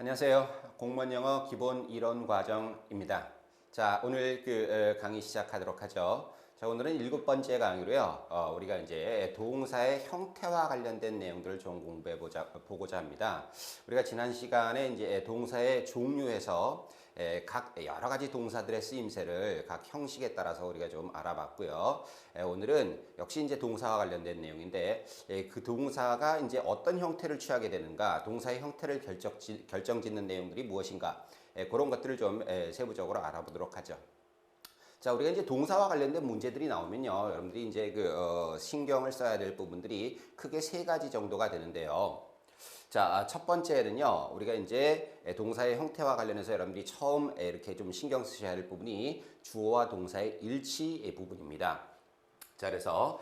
안녕하세요. 공무원 영어 기본 이론 과정입니다. 자, 오늘 강의 시작하도록 하죠. 자, 오늘은 7번째 강의로요. 우리가 이제 동사의 형태와 관련된 내용들을 좀 보고자 합니다. 우리가 지난 시간에 이제 동사의 종류에서 각 여러 가지 동사들의 쓰임새를 각 형식에 따라서 우리가 좀 알아봤고요. 오늘은 역시 이제 동사와 관련된 내용인데 그 동사가 이제 어떤 형태를 취하게 되는가, 동사의 형태를 결정짓는 내용들이 무엇인가, 그런 것들을 좀 세부적으로 알아보도록 하죠. 자, 우리가 이제 동사와 관련된 문제들이 나오면요, 여러분들이 이제 신경을 써야 될 부분들이 크게 세 가지 정도가 되는데요. 자, 첫 번째는요, 우리가 이제 동사의 형태와 관련해서 여러분들이 처음 이렇게 좀 신경 쓰셔야 할 부분이 주어와 동사의 일치 부분입니다. 자, 그래서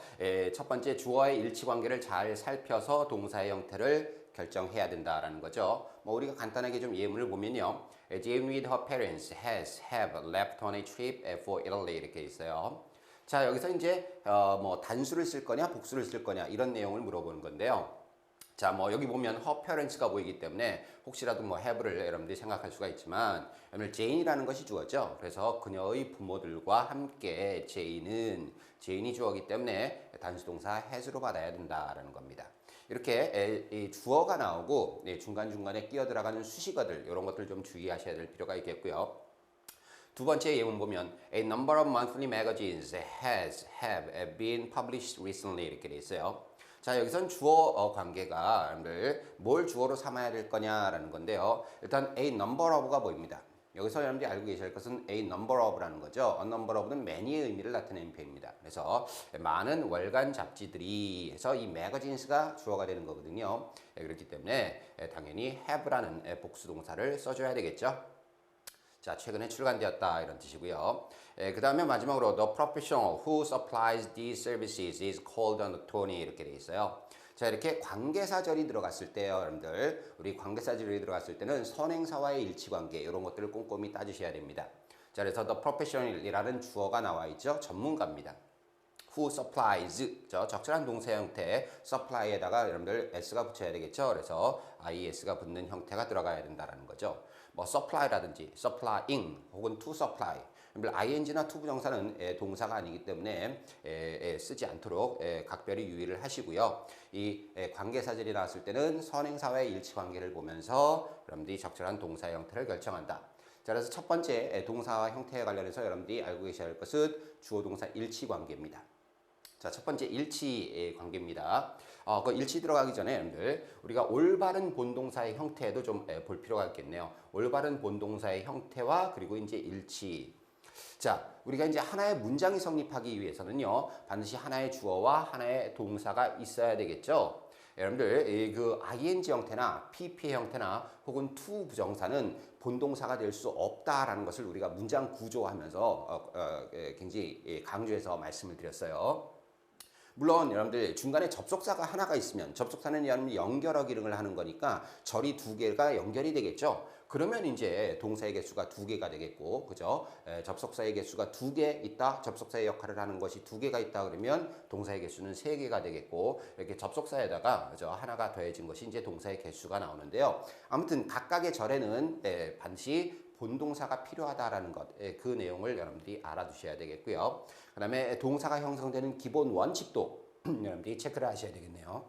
첫 번째 주어의 일치 관계를 잘 살펴서 동사의 형태를 결정해야 된다라는 거죠. 뭐 우리가 간단하게 좀 예문을 보면요, Jane with her parents have left on a trip for Italy 이렇게 있어요. 자, 여기서 이제 뭐 단수를 쓸 거냐 복수를 쓸 거냐 이런 내용을 물어보는 건데요. 자, 뭐 여기 보면 her parents가 보이기 때문에 혹시라도 뭐 have를 여러분들이 생각할 수가 있지만, 오늘 Jane이라는 것이 주어죠. 그래서 그녀의 부모들과 함께 제인이 주어이기 때문에 단수 동사 has로 받아야 된다라는 겁니다. 이렇게 주어가 나오고 중간중간에 끼어 들어가는 수식어들, 이런 것들 좀 주의하셔야 될 필요가 있겠고요. 두 번째 예문 보면 A number of monthly magazines have been published recently 이렇게 돼 있어요. 자, 여기선 주어 관계가 여러분들 뭘 주어로 삼아야 될 거냐라는 건데요. 일단 a number of가 보입니다. 여기서 여러분들이 알고 계셔야 할 것은 a number of라는 거죠. a number of는 many의 의미를 나타내는 표현입니다. 그래서 많은 월간 잡지들이 해서 이 magazines가 주어가 되는 거거든요. 그렇기 때문에 당연히 have라는 복수 동사를 써줘야 되겠죠. 자, 최근에 출간되었다 이런 뜻이고요. 그 다음에 마지막으로 the professional who supplies these services is called an attorney 이렇게 돼 있어요. 자, 이렇게 관계사절이 들어갔을 때요, 여러분들, 우리 관계사절이 들어갔을 때는 선행사와의 일치관계 이런 것들을 꼼꼼히 따지셔야 됩니다. 자, 그래서 the professional이라는 주어가 나와 있죠. 전문가입니다. who supplies, 적절한 동사 형태 supply에다가 여러분들 s가 붙여야 되겠죠. 그래서 is가 붙는 형태가 들어가야 된다는 거죠. 뭐 supply라든지 supplying 혹은 to supply, ing나 to 부정사는 동사가 아니기 때문에 쓰지 않도록 각별히 유의를 하시고요. 이 관계사절이 나왔을 때는 선행사와의 일치관계를 보면서 여러분들이 적절한 동사 형태를 결정한다. 자, 그래서 첫 번째 동사와 형태에 관련해서 여러분들이 알고 계셔야 할 것은 주어 동사 일치 관계입니다. 자, 첫 번째 일치 관계입니다. 그 일치 들어가기 전에 여러분들, 우리가 올바른 본동사의 형태에도 좀 볼 필요가 있겠네요. 올바른 본동사의 형태와 그리고 이제 일치. 자, 우리가 이제 하나의 문장이 성립하기 위해서는요, 반드시 하나의 주어와 하나의 동사가 있어야 되겠죠. 여러분들, 그 ing 형태나 pp 형태나 혹은 to 부정사는 본동사가 될 수 없다라는 것을 우리가 문장 구조하면서 굉장히 강조해서 말씀을 드렸어요. 물론 여러분들 중간에 접속사가 하나가 있으면, 접속사는 여러분 연결어 기능을 하는 거니까 절이 두 개가 연결이 되겠죠. 그러면 이제 동사의 개수가 두 개가 되겠고, 그죠? 접속사의 개수가 두 개 있다, 접속사의 역할을 하는 것이 두 개가 있다 그러면 동사의 개수는 세 개가 되겠고, 이렇게 접속사에다가 그죠? 하나가 더해진 것이 이제 동사의 개수가 나오는데요. 아무튼 각각의 절에는 반드시 본동사가 필요하다라는 것, 그 내용을 여러분들이 알아두셔야 되겠고요. 그 다음에 동사가 형성되는 기본 원칙도 여러분들이 체크를 하셔야 되겠네요.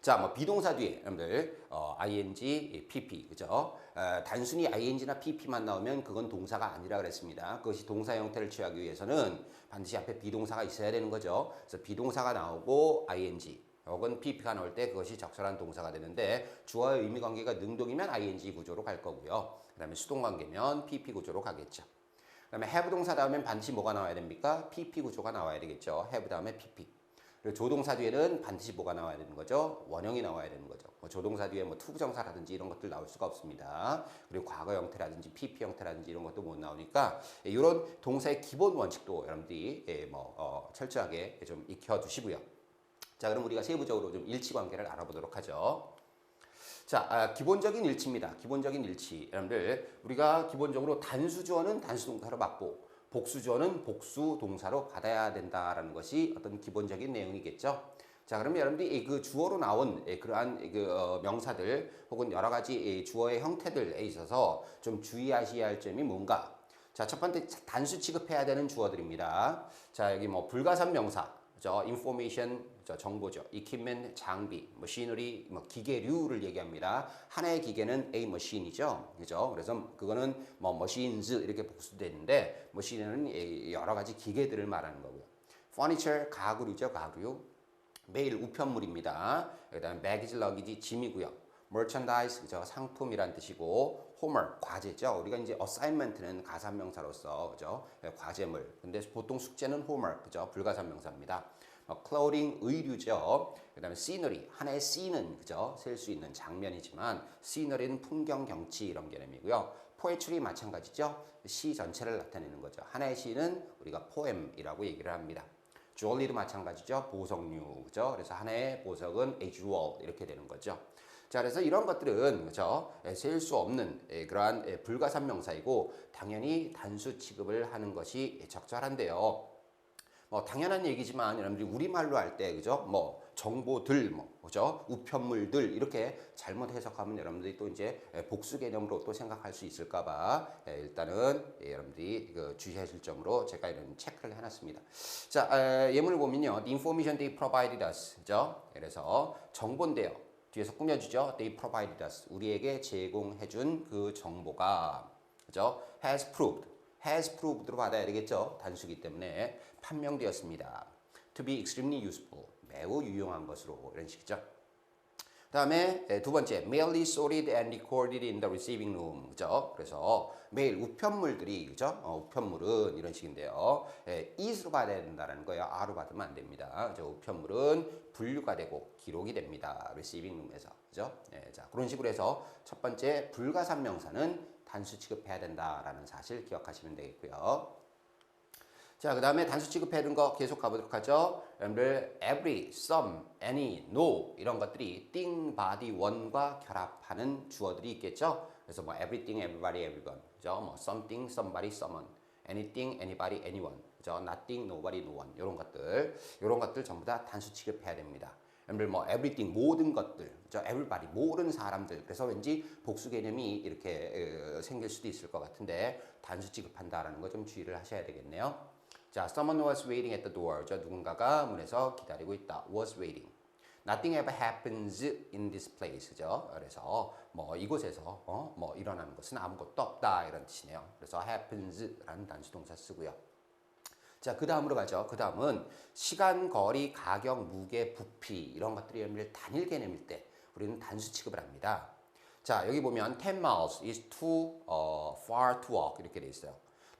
자, 뭐 비동사 뒤에 여러분들 ing, pp, 그죠? 단순히 ing나 pp만 나오면 그건 동사가 아니라 그랬습니다. 그것이 동사 형태를 취하기 위해서는 반드시 앞에 비동사가 있어야 되는 거죠. 그래서 비동사가 나오고 ing 혹은 pp가 나올 때 그것이 적절한 동사가 되는데, 주어의 의미 관계가 능동이면 ing 구조로 갈 거고요. 그 다음에 수동 관계면 pp 구조로 가겠죠. 그 다음에 have 동사 다음엔 반드시 뭐가 나와야 됩니까? pp 구조가 나와야 되겠죠. have 다음에 pp. 그리고 조동사 뒤에는 반드시 뭐가 나와야 되는 거죠? 원형이 나와야 되는 거죠. 조동사 뒤에 뭐 투부정사라든지 이런 것들 나올 수가 없습니다. 그리고 과거 형태라든지 pp 형태라든지 이런 것도 못 나오니까 이런 동사의 기본 원칙도 여러분들이 철저하게 좀 익혀두시고요. 자, 그럼 우리가 세부적으로 좀 일치관계를 알아보도록 하죠. 자, 기본적인 일치입니다. 기본적인 일치. 여러분들, 우리가 기본적으로 단수주어는 단수동사로 받고 복수주어는 복수동사로 받아야 된다라는 것이 어떤 기본적인 내용이겠죠. 자, 그러면 여러분들이 그 주어로 나온 그러한 명사들 혹은 여러 가지 주어의 형태들에 있어서 좀 주의하셔야 할 점이 뭔가? 자, 첫 번째 단수 취급해야 되는 주어들입니다. 자, 여기 뭐 불가산 명사, 그죠? information, 정보죠. equipment, 장비, machinery, 뭐 기계류를 얘기합니다. 하나의 기계는 a machine이죠, 그죠? 그래서 그거는 뭐 machines 이렇게 복수되는데 machine는 여러 가지 기계들을 말하는 거고요. furniture, 가구류죠, 가구류. 매일 우편물입니다. 그다음에 baggage, luggage, 짐이고요. merchandise, 그죠? 상품이란 뜻이고, homework, 과제죠. 우리가 이제 assignment는 가산명사로서, 그죠? 과제물. 근데 보통 숙제는 homework, 그죠? 불가산명사입니다. clothing, 의류죠. 그다음에 scenery, 하나의 scene는, 그죠? 셀 수 있는 장면이지만, scenery는 풍경, 경치 이런 개념이고요. poetry 마찬가지죠. 시 전체를 나타내는 거죠. 하나의 시는 우리가 poem이라고 얘기를 합니다. jewelry도 마찬가지죠. 보석류, 그죠? 그래서 하나의 보석은 a jewel 이렇게 되는 거죠. 자, 그래서 이런 것들은 그죠? 셀 수 없는 그러한 불가산 명사이고 당연히 단수 취급을 하는 것이 적절한데요. 뭐 당연한 얘기지만 여러분들이 우리말로 할 때 그죠? 뭐 정보들 뭐 그죠? 우편물들 이렇게 잘못 해석하면 여러분들이 또 이제 복수 개념으로 또 생각할 수 있을까 봐 일단은 여러분들이 주의하실 점으로 제가 이런 체크를 해 놨습니다. 자, 예문을 보면요. The information they provided us. 그죠? 그래서 정보인데요. 뒤에서 꾸며주죠. They provided us. 우리에게 제공해 준 그 정보가 그죠? has proved. has proved로 받아야 되겠죠. 단수기 때문에 판명되었습니다. To be extremely useful. 매우 유용한 것으로 이런 식이죠. 다음에 두 번째, mail is sorted and recorded in the receiving room. 그죠? 그래서 메일 우편물들이 그죠? 우편물은 이런 식인데요. is로 받아야 된다는 거예요. r로 받으면 안 됩니다. 그죠? 우편물은 분류가 되고 기록이 됩니다. receiving room에서. 그죠? 자, 그런 식으로 해서 첫 번째 불가산 명사는 단수 취급해야 된다라는 사실 기억하시면 되겠고요. 자, 그 다음에 단수 취급해야 되는 거 계속 가보도록 하죠. 여러분들 every, some, any, no 이런 것들이 thing, body, one과 결합하는 주어들이 있겠죠. 그래서 뭐 everything, everybody, everyone, 그죠? 뭐 something, somebody, someone, anything, anybody, anyone, 그죠? nothing, nobody, no one 이런 것들 전부 다 단수 취급해야 됩니다. 여러분들 뭐 everything 모든 것들, 저 everybody 모든 사람들. 그래서 왠지 복수 개념이 이렇게 생길 수도 있을 것 같은데 단수 취급한다라는 거 좀 주의를 하셔야 되겠네요. 자, someone was waiting at the door. 저 누군가가 문에서 기다리고 있다. was waiting. Nothing ever happens in this place. 그죠? 그래서 뭐 이곳에서 뭐 일어나는 것은 아무것도 없다 이런 뜻이네요. 그래서 happens라는 단수 동사 쓰고요. 자, 그 다음으로 가죠. 그 다음은 시간, 거리, 가격, 무게, 부피 이런 것들이 여러분들 단일 개념일 때 우리는 단수 취급을 합니다. 자, 여기 보면 10 miles is too far to walk 이렇게 돼 있어요.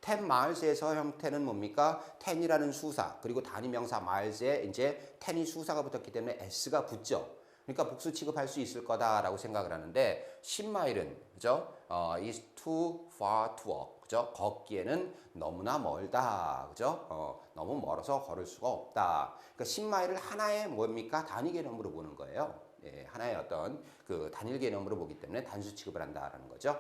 10 miles에서 형태는 뭡니까? 10이라는 수사 그리고 단위명사 miles에 이제 10이 수사가 붙었기 때문에 s가 붙죠. 그러니까 복수 취급할 수 있을 거다라고 생각을 하는데 10마일은 그죠? is too far to walk. 그죠? 걷기에는 너무나 멀다. 그죠? 너무 멀어서 걸을 수가 없다. 그러니까 10마일을 하나의 뭡니까? 단위 개념으로 보는 거예요. 예, 하나의 어떤 그 단일 개념으로 보기 때문에 단수 취급을 한다라는 거죠.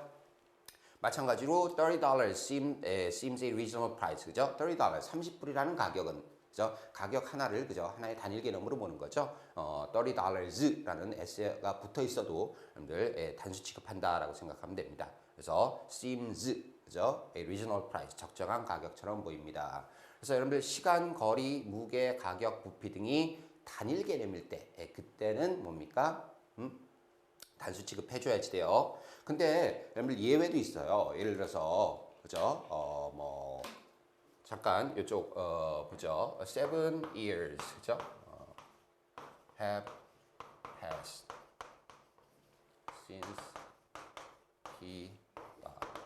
마찬가지로 $30 seems a reasonable price. 그죠? $30, 30불이라는 가격은 그죠? 가격 하나를 그죠? 하나의 단일 개념으로 보는 거죠. $30라는 s가 붙어 있어도 여러분들 단수 취급한다라고 생각하면 됩니다. 그래서 seems 그죠? a reasonable price 적정한 가격처럼 보입니다. 그래서 여러분들 시간, 거리, 무게, 가격, 부피 등이 단일 개념일 때 그때는 뭡니까? 단수 취급해줘야지 돼요. 근데 여러분들 예외도 있어요. 예를 들어서 그죠? 뭐 잠깐 이쪽 보죠. 7 years 그죠? have passed since he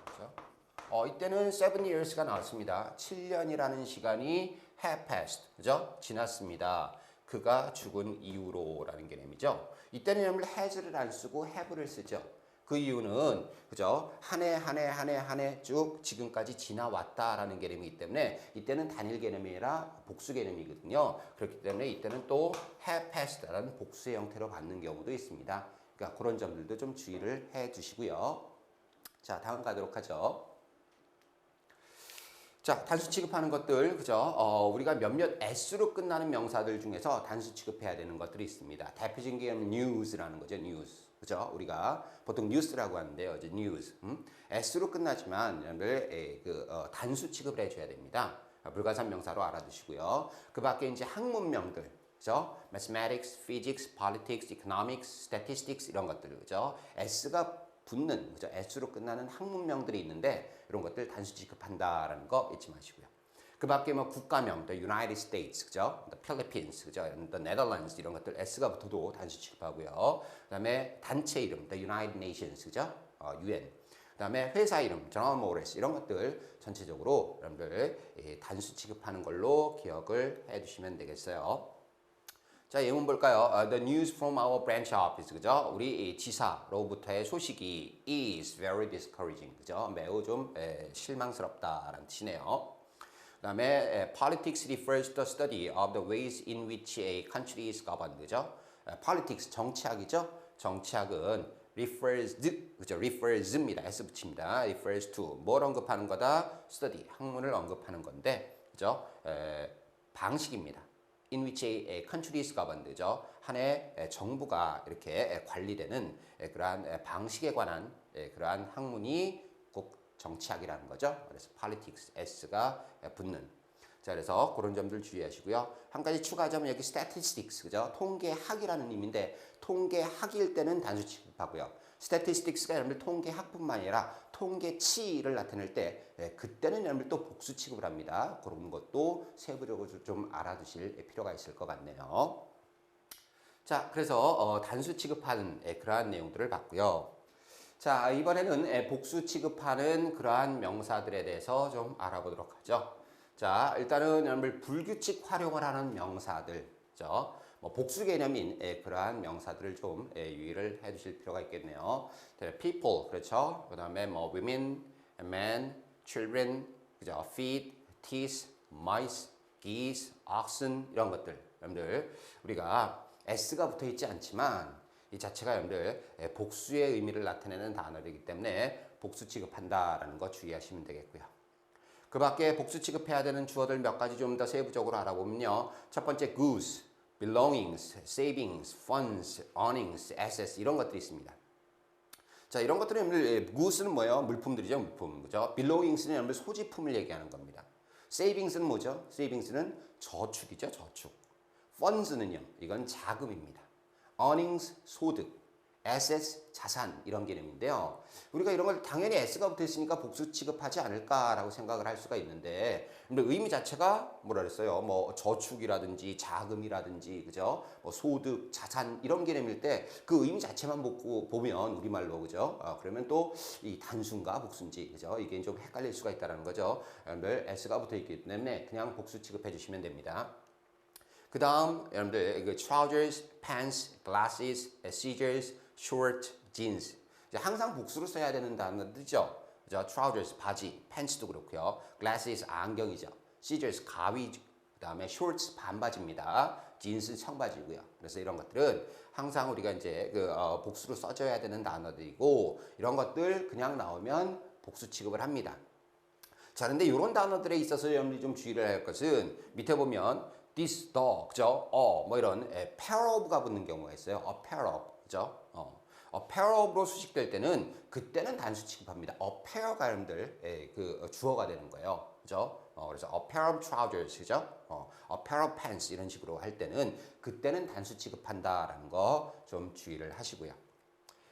그죠? 이때는 7 years가 나왔습니다. 7년이라는 시간이 have passed 그죠? 지났습니다. 그가 죽은 이후로라는 개념이죠. 이때는 여러분들 has를 안 쓰고 have를 쓰죠. 그 이유는 그죠? 한 해 쭉 지금까지 지나왔다라는 개념이기 때문에 이때는 단일 개념이 아니라 복수 개념이거든요. 그렇기 때문에 이때는 또 have passed라는 복수의 형태로 받는 경우도 있습니다. 그러니까 그런 점들도 좀 주의를 해 두시고요. 자, 다음 가도록 하죠. 자, 단수 취급하는 것들, 그죠? 우리가 몇몇 s로 끝나는 명사들 중에서 단수 취급해야 되는 것들이 있습니다. 대표적인 게 news라는 거죠, news. 그죠? 우리가 보통 news라고 하는데요, 이제 news. s로 끝나지만 여러분들 단수 취급을 해줘야 됩니다. 불가산 명사로 알아두시고요. 그 밖에 이제 학문명들, 그죠? mathematics, physics, politics, economics, statistics 이런 것들, 그죠? s가 붙는, 그죠? s로 끝나는 학문명들이 있는데 이런 것들 단수 취급한다라는 거 잊지 마시고요. 그 밖에 뭐 국가명, the United States, 그죠? the Philippines, 그죠? the Netherlands 이런 것들 s가 붙어도 단수 취급하고요. 그다음에 단체 이름, the United Nations, 그죠? UN. 그다음에 회사 이름, General Motors 이런 것들 전체적으로 여러분들 단수 취급하는 걸로 기억을 해두시면 되겠어요. 자, 예문 볼까요? The news from our branch office, 그죠? 우리 지사로부터의 소식이 is very discouraging, 그죠? 매우 좀 실망스럽다라는 뜻이네요. 그다음에 politics refers to the study of the ways in which a country is governed, 그죠? politics 정치학이죠? 정치학은 refers, 그죠? refers입니다. s 붙입니다. refers to 뭘 언급하는 거다? study 학문을 언급하는 건데, 그죠? 방식입니다. in which a country is governed, 그죠? 한해 정부가 이렇게 관리되는 그러한 방식에 관한 그러한 학문이 꼭 정치학이라는 거죠. 그래서 politics, s가 붙는. 자, 그래서 그런 점들 주의하시고요. 한 가지 추가하자면 여기 statistics, 그죠? 통계학이라는 의미인데 통계학일 때는 단수 취급하고요. statistics가 여러분들 통계학뿐만 아니라 통계치를 나타낼 때 그때는 여러분들 또 복수 취급을 합니다. 그런 것도 세부적으로 좀 알아두실 필요가 있을 것 같네요. 자, 그래서 단수 취급하는 그러한 내용들을 봤고요. 자, 이번에는 복수 취급하는 그러한 명사들에 대해서 좀 알아보도록 하죠. 자, 일단은 여러분들 불규칙 활용을 하는 명사들, 그죠? 뭐 복수 개념인 그러한 명사들을 좀 유의를 해두실 필요가 있겠네요. people, 그렇죠? 그다음에 뭐 women, men, children, 그죠? feed, teeth, mice, geese, oxen 이런 것들, 여러분들 우리가 s가 붙어 있지 않지만 이 자체가 여러분들 복수의 의미를 나타내는 단어이기 때문에 복수 취급한다라는 거 주의하시면 되겠고요. 그 밖에 복수 취급해야 되는 주어들 몇 가지 좀 더 세부적으로 알아보면요. 첫 번째 goods, belongings, savings, funds, earnings, assets 이런 것들이 있습니다. 자, 이런 것들은 goods는 뭐예요? 물품들이죠, 물품. 그죠? belongings는 여러분 소지품을 얘기하는 겁니다. savings는 뭐죠? savings는 저축이죠, 저축. funds는요, 이건 자금입니다. earnings, 소득, assets, 자산 이런 개념인데요. 우리가 이런 걸 당연히 s가 붙어 있으니까 복수 취급하지 않을까라고 생각을 할 수가 있는데, 근데 의미 자체가 뭐라 그랬어요? 뭐 저축이라든지 자금이라든지, 그죠? 뭐 소득, 자산 이런 개념일 때 그 의미 자체만 보면 우리말로, 그죠? 그러면 또 이 단순가 복수인지, 그죠? 이게 좀 헷갈릴 수가 있다는 거죠. 여러분들 s가 붙어 있기 때문에 그냥 복수 취급해 주시면 됩니다. 그 다음 여러분들 trousers, pants, glasses, scissors, short, jeans 항상 복수로 써야 되는 단어들이죠. 그죠? trousers 바지, pants도 그렇고요. glasses 안경이죠. scissors 가위, 그 다음에 shorts 반바지입니다. jeans 청바지고요. 그래서 이런 것들은 항상 우리가 이제 복수로 써줘야 되는 단어들이고 이런 것들 그냥 나오면 복수 취급을 합니다. 자, 근데 이런 단어들에 있어서 여러분들이 좀 주의를 할 것은 밑에 보면 this, the, 그죠? 뭐 이런 pair of가 붙는 경우가 있어요. a pair of, 그죠? a pair of로 수식될 때는 그때는 단수 취급합니다. a pair가 여러분들 그 주어가 되는 거예요. 그죠? 그래서 a pair of trousers, 그죠? a pair of pants 이런 식으로 할 때는 그때는 단수 취급한다라는 거 좀 주의를 하시고요.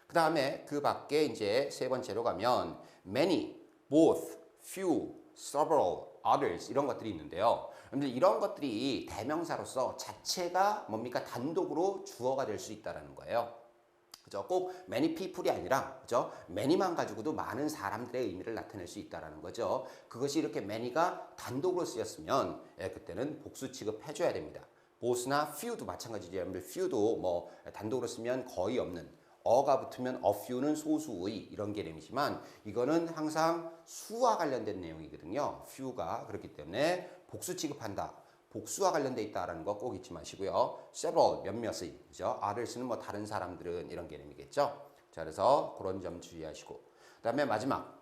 그 다음에 그 밖에 이제 세 번째로 가면 many, both, few, several, others 이런 것들이 있는데요. 이런 것들이 대명사로서 자체가 뭡니까? 단독으로 주어가 될 수 있다는 거예요. 그죠? 꼭 many people이 아니라, 그죠? many만 가지고도 많은 사람들의 의미를 나타낼 수 있다는 거죠. 그것이 이렇게 many가 단독으로 쓰였으면 그때는 복수 취급해줘야 됩니다. both나 few도 마찬가지죠. 여러분들 few도 뭐 단독으로 쓰면 거의 없는 어가 붙으면 a few는 소수의 이런 개념이지만 이거는 항상 수와 관련된 내용이거든요. few가 그렇기 때문에 복수 취급한다. 복수와 관련돼 있다라는 거 꼭 잊지 마시고요. several 몇몇의, 그죠? others는 뭐 다른 사람들은 이런 개념이겠죠. 자, 그래서 그런 점 주의하시고, 그다음에 마지막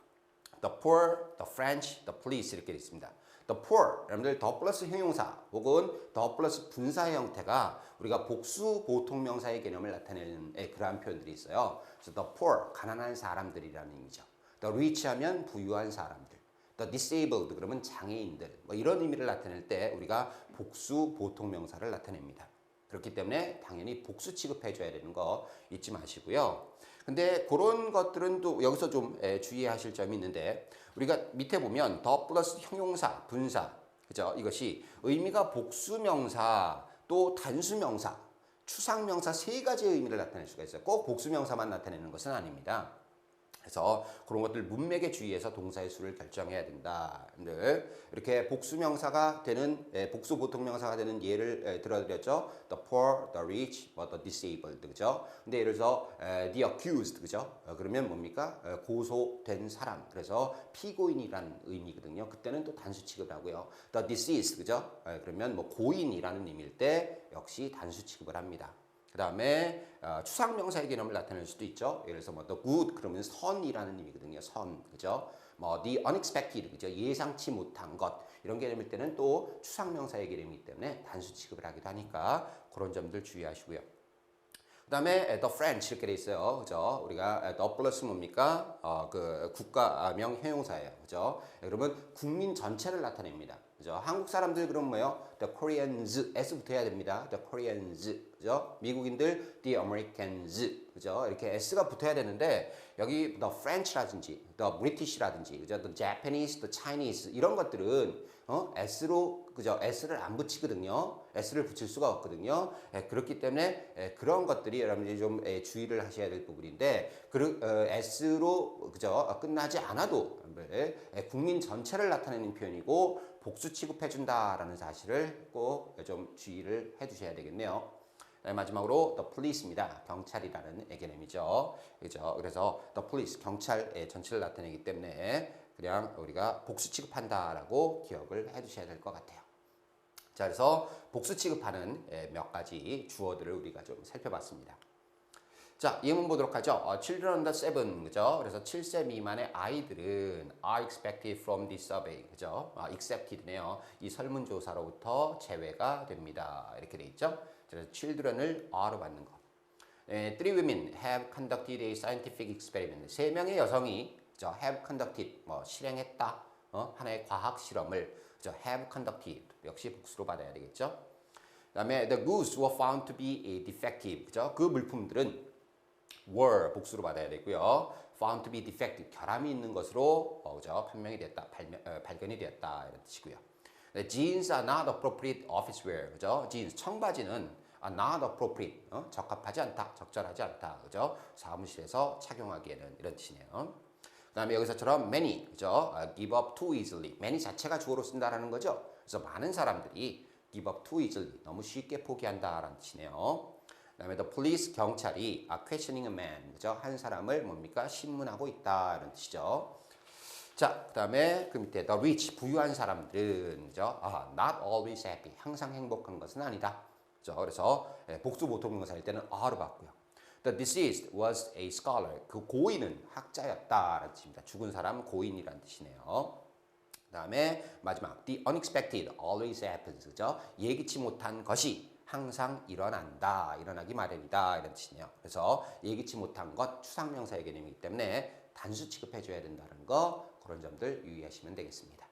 the poor, the French, the police 이렇게 있습니다. the poor, 여러분들 더 플러스 형용사 혹은 더 플러스 분사의 형태가 우리가 복수 보통명사의 개념을 나타내는 그러한 표현들이 있어요. 그래서 the poor, 가난한 사람들이라는 의미죠. the rich 하면 부유한 사람들. the disabled, 그러면 장애인들. 뭐 이런 의미를 나타낼 때 우리가 복수 보통명사를 나타냅니다. 그렇기 때문에 당연히 복수 취급해줘야 되는 거 잊지 마시고요. 근데 그런 것들은 또 여기서 좀 주의하실 점이 있는데 우리가 밑에 보면 더 플러스 형용사, 분사, 그죠? 이것이 의미가 복수명사, 또 단수명사, 추상명사 세 가지의 의미를 나타낼 수가 있어요. 꼭 복수명사만 나타내는 것은 아닙니다. 그래서 그런 것들 문맥에 주의해서 동사의 수를 결정해야 된다. 이렇게 복수명사가 되는 복수 보통명사가 되는 예를 들어드렸죠. The poor, the rich, the disabled, 그죠? 근데 예를 들어서 the accused, 그죠? 그러면 뭡니까? 고소된 사람. 그래서 피고인이라는 의미거든요. 그때는 또 단수 취급을 하고요. The deceased, 그죠? 그러면 뭐 고인이라는 의미일 때 역시 단수 취급을 합니다. 그 다음에 추상명사의 개념을 나타낼 수도 있죠. 예를 들어서 뭐 the good 그러면 선이라는 의미거든요. 선, 그죠? 뭐 the unexpected, 그죠? 예상치 못한 것 이런 개념일 때는 또 추상명사의 개념이기 때문에 단수 취급을 하기도 하니까 그런 점들 주의하시고요. 그 다음에 the French 이렇게 돼 있어요. 그죠? 우리가 the 플러스 뭡니까? 그 국가명 형용사예요. 그죠? 그러면 국민 전체를 나타냅니다. 그죠? 한국 사람들 그럼 뭐예요? The Koreans, S 붙어야 됩니다. The Koreans, 그죠? 미국인들, the Americans, 그죠? 이렇게 S가 붙어야 되는데 여기 the French라든지, the British라든지, 그죠? The Japanese, the Chinese 이런 것들은 S로 그죠? S를 안 붙이거든요. S를 붙일 수가 없거든요. 그렇기 때문에 그런 것들이 여러분들이 좀 주의를 하셔야 될 부분인데 S로 그죠? 끝나지 않아도 국민 전체를 나타내는 표현이고 복수 취급해준다라는 사실을 꼭 좀 주의를 해주셔야 되겠네요. 마지막으로 the police입니다. 경찰이라는 개념이죠. 그죠? 그래서 the police, 경찰의 전체를 나타내기 때문에 그냥 우리가 복수 취급한다라고 기억을 해주셔야 될 것 같아요. 자, 그래서 복수 취급하는 몇 가지 주어들을 우리가 좀 살펴봤습니다. 자, 예문 보도록 하죠. Children under 7, 그죠? 그래서 7세 미만의 아이들은 are expected from this survey, 그죠? accepted네요. 이 설문조사로부터 제외가 됩니다. 이렇게 돼 있죠. 그래서 children을 are로 받는 거. Three women have conducted a scientific experiment. 세 명의 여성이 그죠? have conducted, 실행했다. 하나의 과학 실험을 그죠? have conducted 역시 복수로 받아야 되겠죠. 그다음에 the goods were found to be defective, 그죠? 그 물품들은 were 복수로 받아야 되고요. found to be defective 결함이 있는 것으로 그죠? 판명이 됐다, 발견이 되었다 이런 뜻이고요. Jeans are not appropriate office wear, 그죠? jeans 청바지는 are not appropriate 적합하지 않다, 적절하지 않다, 그죠? 사무실에서 착용하기에는 이런 뜻이네요. 그다음에 여기서처럼 many, 그죠? give up too easily, many 자체가 주어로 쓴다라는 거죠. 그래서 많은 사람들이 give up too easily 너무 쉽게 포기한다라는 뜻이네요. 그다음에 the police 경찰이 are questioning a man, 그죠? 한 사람을 뭡니까? 신문하고 있다 이런 뜻이죠. 자, 그다음에 그 밑에 the rich 부유한 사람들은 그죠? not always happy 항상 행복한 것은 아니다. 그죠? 그래서 복수 보통명사일 때는 are로 받고요. The deceased was a scholar. 그 고인은 학자였다라는 뜻입니다. 죽은 사람 고인이라는 뜻이네요. 그다음에 마지막 the unexpected always happens, 그죠? 예기치 못한 것이 항상 일어난다, 일어나기 마련이다 이런 뜻이네요. 그래서 예기치 못한 것 추상명사의 개념이기 때문에 단수 취급해줘야 된다는 거 그런 점들 유의하시면 되겠습니다.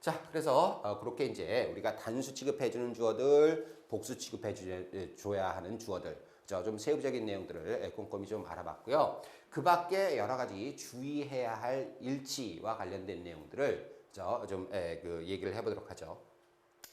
자, 그래서 그렇게 이제 우리가 단수 취급해주는 주어들, 복수 취급해줘야 하는 주어들, 좀 세부적인 내용들을 꼼꼼히 좀 알아봤고요. 그 밖에 여러 가지 주의해야 할 일치와 관련된 내용들을 좀 얘기를 해보도록 하죠.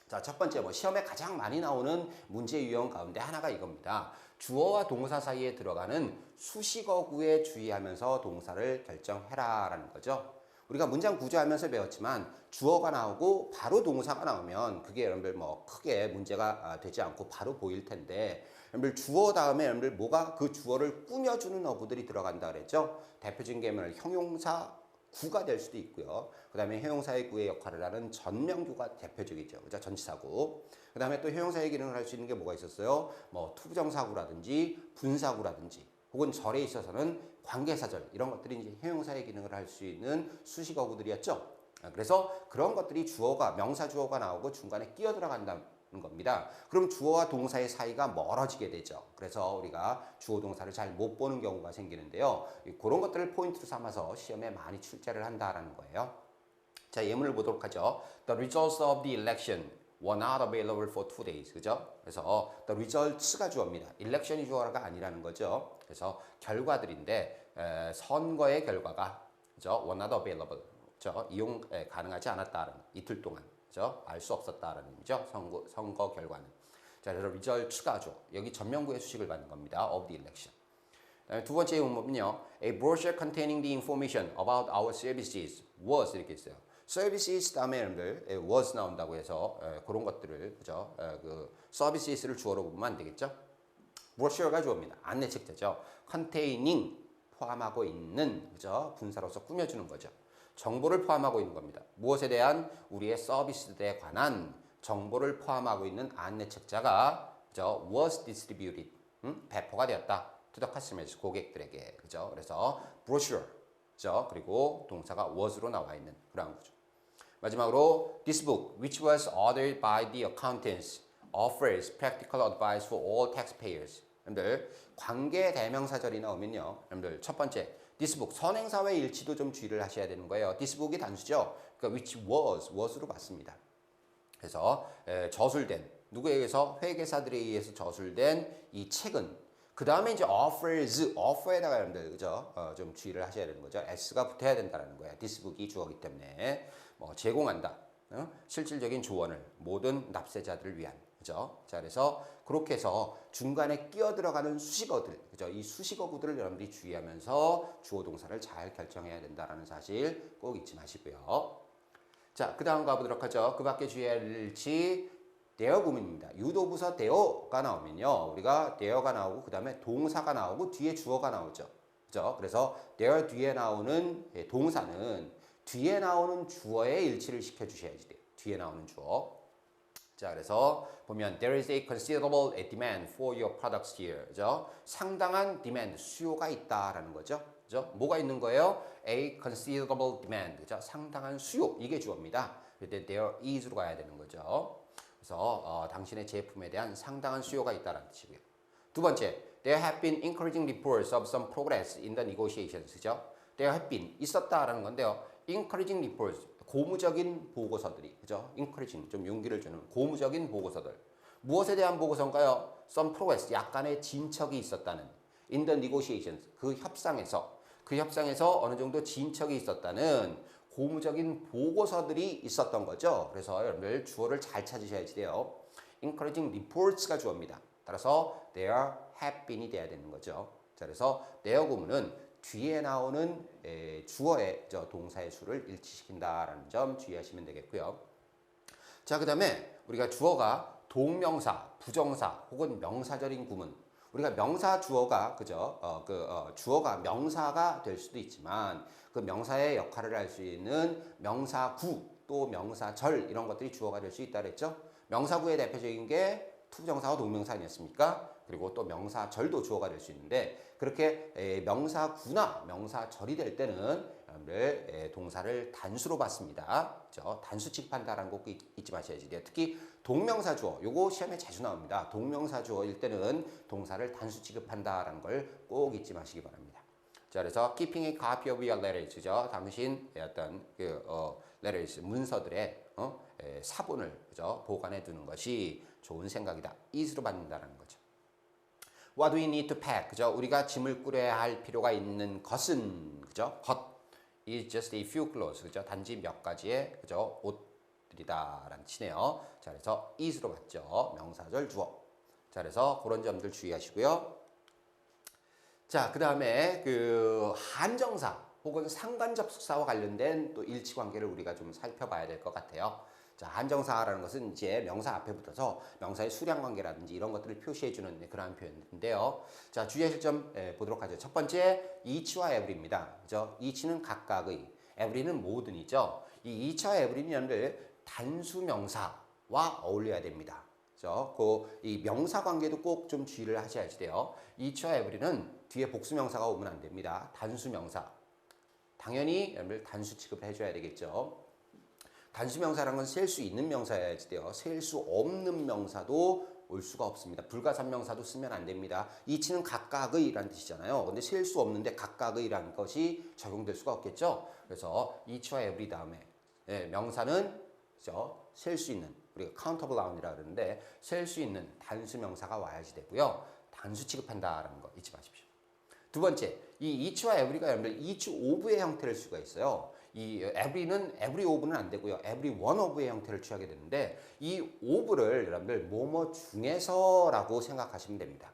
자, 첫 번째 시험에 가장 많이 나오는 문제 유형 가운데 하나가 이겁니다. 주어와 동사 사이에 들어가는 수식어구에 주의하면서 동사를 결정해라라는 거죠. 우리가 문장 구조하면서 배웠지만 주어가 나오고 바로 동사가 나오면 그게 여러분들 크게 문제가 되지 않고 바로 보일 텐데 여러분들 주어 다음에 여러분들 뭐가 그 주어를 꾸며주는 어구들이 들어간다 그랬죠. 대표적인 게 형용사 구가 될 수도 있고요. 그 다음에 형용사의 구의 역할을 하는 전명구가 대표적이죠. 그죠? 전치사구. 그 다음에 또 형용사의 기능을 할 수 있는 게 뭐가 있었어요? 투부정사구라든지 분사구라든지 혹은 절에 있어서는 관계사절 이런 것들이 이제 형용사의 기능을 할 수 있는 수식어구들이었죠. 그래서 그런 것들이 주어가 명사 주어가 나오고 중간에 끼어 들어간다는 겁니다. 그럼 주어와 동사의 사이가 멀어지게 되죠. 그래서 우리가 주어 동사를 잘 못 보는 경우가 생기는데요. 그런 것들을 포인트로 삼아서 시험에 많이 출제를 한다라는 거예요. 자, 예문을 보도록 하죠. The results of the election were not available for 2 days. 그죠? 그래서 the results가 주어입니다. election이 주어가 아니라는 거죠. 그래서 결과들인데 선거의 결과가 그죠? were not available. 그죠? 이용 가능하지 않았다는 이틀 동안 그죠? 알 수 없었다라는 의미죠. 선거 결과는. 자, 그래서 results가 주어. 여기 전명구의 수식을 받는 겁니다. of the election. 두 번째 문법은요. A brochure containing the information about our services was 이렇게 있어요. services 다음에 여러분들 was 나온다고 해서 그런 것들을 그죠? 그 services를 주어로 보면 안 되겠죠? brochure가 주어입니다. 안내책자죠. containing 포함하고 있는 그죠? 분사로서 꾸며주는 거죠. 정보를 포함하고 있는 겁니다. 무엇에 대한 우리의 서비스에 관한 정보를 포함하고 있는 안내책자가 그죠? was distributed 배포가 되었다. to the customers 고객들에게 그죠? 그래서 brochure 그죠? 그리고 동사가 was로 나와 있는 그런 거죠. 마지막으로 this book which was authored by the accountants offers practical advice for all taxpayers. 여러분들 관계 대명사절이 나오면요. 여러분들 첫 번째 this book 선행사회 일치도 좀 주의를 하셔야 되는 거예요. this book이 단수죠. 그러니까 which was로 봤습니다. 그래서 저술된 누구에게서 회계사들에 의해서 저술된 이 책은 그 다음에 이제 offer에다가 여러분들 그죠? 좀 주의를 하셔야 되는 거죠. s가 붙어야 된다는 거예요. this book이 주어기 때문에 뭐 제공한다. 실질적인 조언을 모든 납세자들을 위한 그죠? 자, 그래서 그렇게 해서 중간에 끼어 들어가는 수식어들, 그죠? 이 수식어구들을 여러분들이 주의하면서 주어 동사를 잘 결정해야 된다라는 사실 꼭 잊지 마시고요. 자, 그 다음 가보도록 하죠. 그 밖에 주의할 일치 대어 구문입니다. 유도부사 대어가 나오면요. 우리가 대어가 나오고 그 다음에 동사가 나오고 뒤에 주어가 나오죠. 그죠? 그래서 대어 뒤에 나오는 동사는 뒤에 나오는 주어에 일치를 시켜주셔야지 돼요. 뒤에 나오는 주어. 자, 그래서 보면 there is a considerable demand for your products here. 그죠? 상당한 demand, 수요가 있다라는 거죠. 그죠? 뭐가 있는 거예요? A considerable demand. 그죠? 상당한 수요. 이게 주어입니다. 그때 there is로 가야 되는 거죠. 그래서 당신의 제품에 대한 상당한 수요가 있다는 뜻이고요. 두 번째, there have been encouraging reports of some progress in the negotiations. 그죠? there have been 있었다라는 건데요. encouraging reports 고무적인 보고서들이 그죠? encouraging 좀 용기를 주는 고무적인 보고서들. 무엇에 대한 보고서인가요? some progress 약간의 진척이 있었다는 in the negotiations 그 협상에서 어느 정도 진척이 있었다는 고무적인 보고서들이 있었던 거죠. 그래서 여러분들 주어를 잘 찾으셔야지 돼요. encouraging reports가 주어입니다. 따라서 there have been이 돼야 되는 거죠. 자, 그래서 there 구문은 뒤에 나오는 주어의 동사의 수를 일치시킨다라는 점 주의하시면 되겠고요. 자, 그 다음에 우리가 주어가 동명사, 부정사 혹은 명사절인 구문 우리가 명사 주어가 그죠? 주어가 명사가 될 수도 있지만 그 명사의 역할을 할 수 있는 명사구 또 명사절 이런 것들이 주어가 될 수 있다 그랬죠? 명사구의 대표적인 게 투부정사와 동명사 아니었습니까? 그리고 또 명사절도 주어가 될 수 있는데 그렇게 명사구나 명사절이 될 때는 여러분들 동사를 단수로 봤습니다. 그렇죠? 단수 취급한다라는 거 잊지 마셔야지 돼요. 특히 동명사 주어 요거 시험에 자주 나옵니다. 동명사 주어일 때는 동사를 단수 취급한다라는 걸 꼭 잊지 마시기 바랍니다. 자, 그래서 keeping a copy of your letters, 그죠? 당신의 어떤 letters 문서들의 사본을 그죠? 보관해 두는 것이 좋은 생각이다. is로 받는다라는 거죠. What do we need to pack? 그죠? 우리가 짐을 꾸려야 할 필요가 있는 것은 그죠? 것 is just a few clothes. 그죠? 단지 몇 가지의 그죠? 옷들이다라는 뜻이네요. 자, 그래서 is로 받죠. 명사절 주어. 자, 그래서 그런 점들 주의하시고요. 자, 그 다음에 그 한정사 혹은 상관접속사와 관련된 또 일치 관계를 우리가 좀 살펴봐야 될 것 같아요. 자, 한정사라는 것은 이제 명사 앞에 붙어서 명사의 수량 관계라든지 이런 것들을 표시해주는 그러한 표현인데요. 자, 주의하실 점 보도록 하죠. 첫 번째, each와 every입니다. 그죠? each는 각각의, every는 모든이죠. 이 each와 every는 여러분들 단수 명사와 어울려야 됩니다. 그죠? 이 명사 관계도 꼭 좀 주의를 하셔야지 돼요. each와 every는 뒤에 복수 명사가 오면 안 됩니다. 단수 명사. 당연히 여러분들 단수 취급을 해줘야 되겠죠. 단수명사라는 건 셀 수 있는 명사여야지 돼요. 셀 수 없는 명사도 올 수가 없습니다. 불가산명사도 쓰면 안 됩니다. 이치는 각각의라는 뜻이잖아요. 근데 셀 수 없는데 각각의라는 것이 적용될 수가 없겠죠. 그래서 each와 every 다음에 명사는 셀 수 있는, 우리가 countable noun이라고 그러는데 셀 수 있는 단수명사가 와야지 되고요. 단수 취급한다라는 거 잊지 마십시오. 두 번째, 이 each와 every가 여러분들 each of의 형태를 수가 있어요. 이 every는 every of는 안 되고요. every one of의 형태를 취하게 되는데 이 of를 여러분들 뭐뭐 중에서라고 생각하시면 됩니다.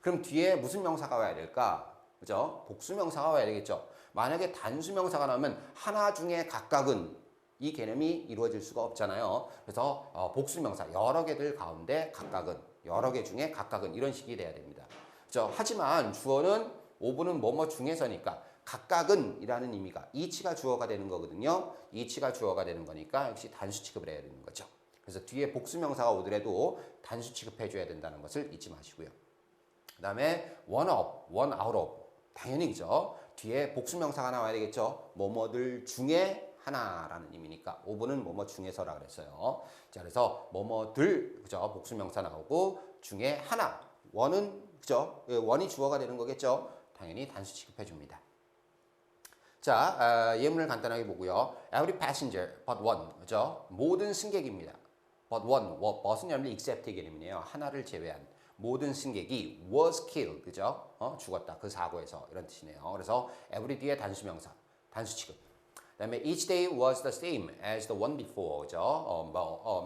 그럼 뒤에 무슨 명사가 와야 될까? 그죠? 복수명사가 와야 되겠죠. 만약에 단수명사가 나오면 하나 중에 각각은 이 개념이 이루어질 수가 없잖아요. 그래서 복수명사 여러 개들 가운데 각각은, 여러 개 중에 각각은 이런 식이 돼야 됩니다. 그죠? 하지만 주어는 of는 뭐뭐 중에서니까 각각은 이라는 의미가 each가 주어가 되는 거거든요. each가 주어가 되는 거니까 역시 단수 취급을 해야 되는 거죠. 그래서 뒤에 복수명사가 오더라도 단수 취급해 줘야 된다는 것을 잊지 마시고요. 그 다음에 one of, one out of 당연히 그죠. 뒤에 복수명사가 나와야 되겠죠. 뭐뭐들 중에 하나라는 의미니까 of는 뭐뭐 중에서라 그랬어요. 자, 그래서 뭐뭐들 그죠. 복수명사 나오고 중에 하나 one은 그죠. one이 주어가 되는 거겠죠. 당연히 단수 취급해 줍니다. 자, 예문을 간단하게 보고요. Every passenger but one, 그죠? 모든 승객입니다. But one, but은 여러분들 except의 개념이네요. 하나를 제외한 모든 승객이 was killed, 그죠? 죽었다. 그 사고에서 이런 뜻이네요. 그래서 every 뒤에 단수명사, 단수 취급. 그다음에 each day was the same as the one before, 그죠?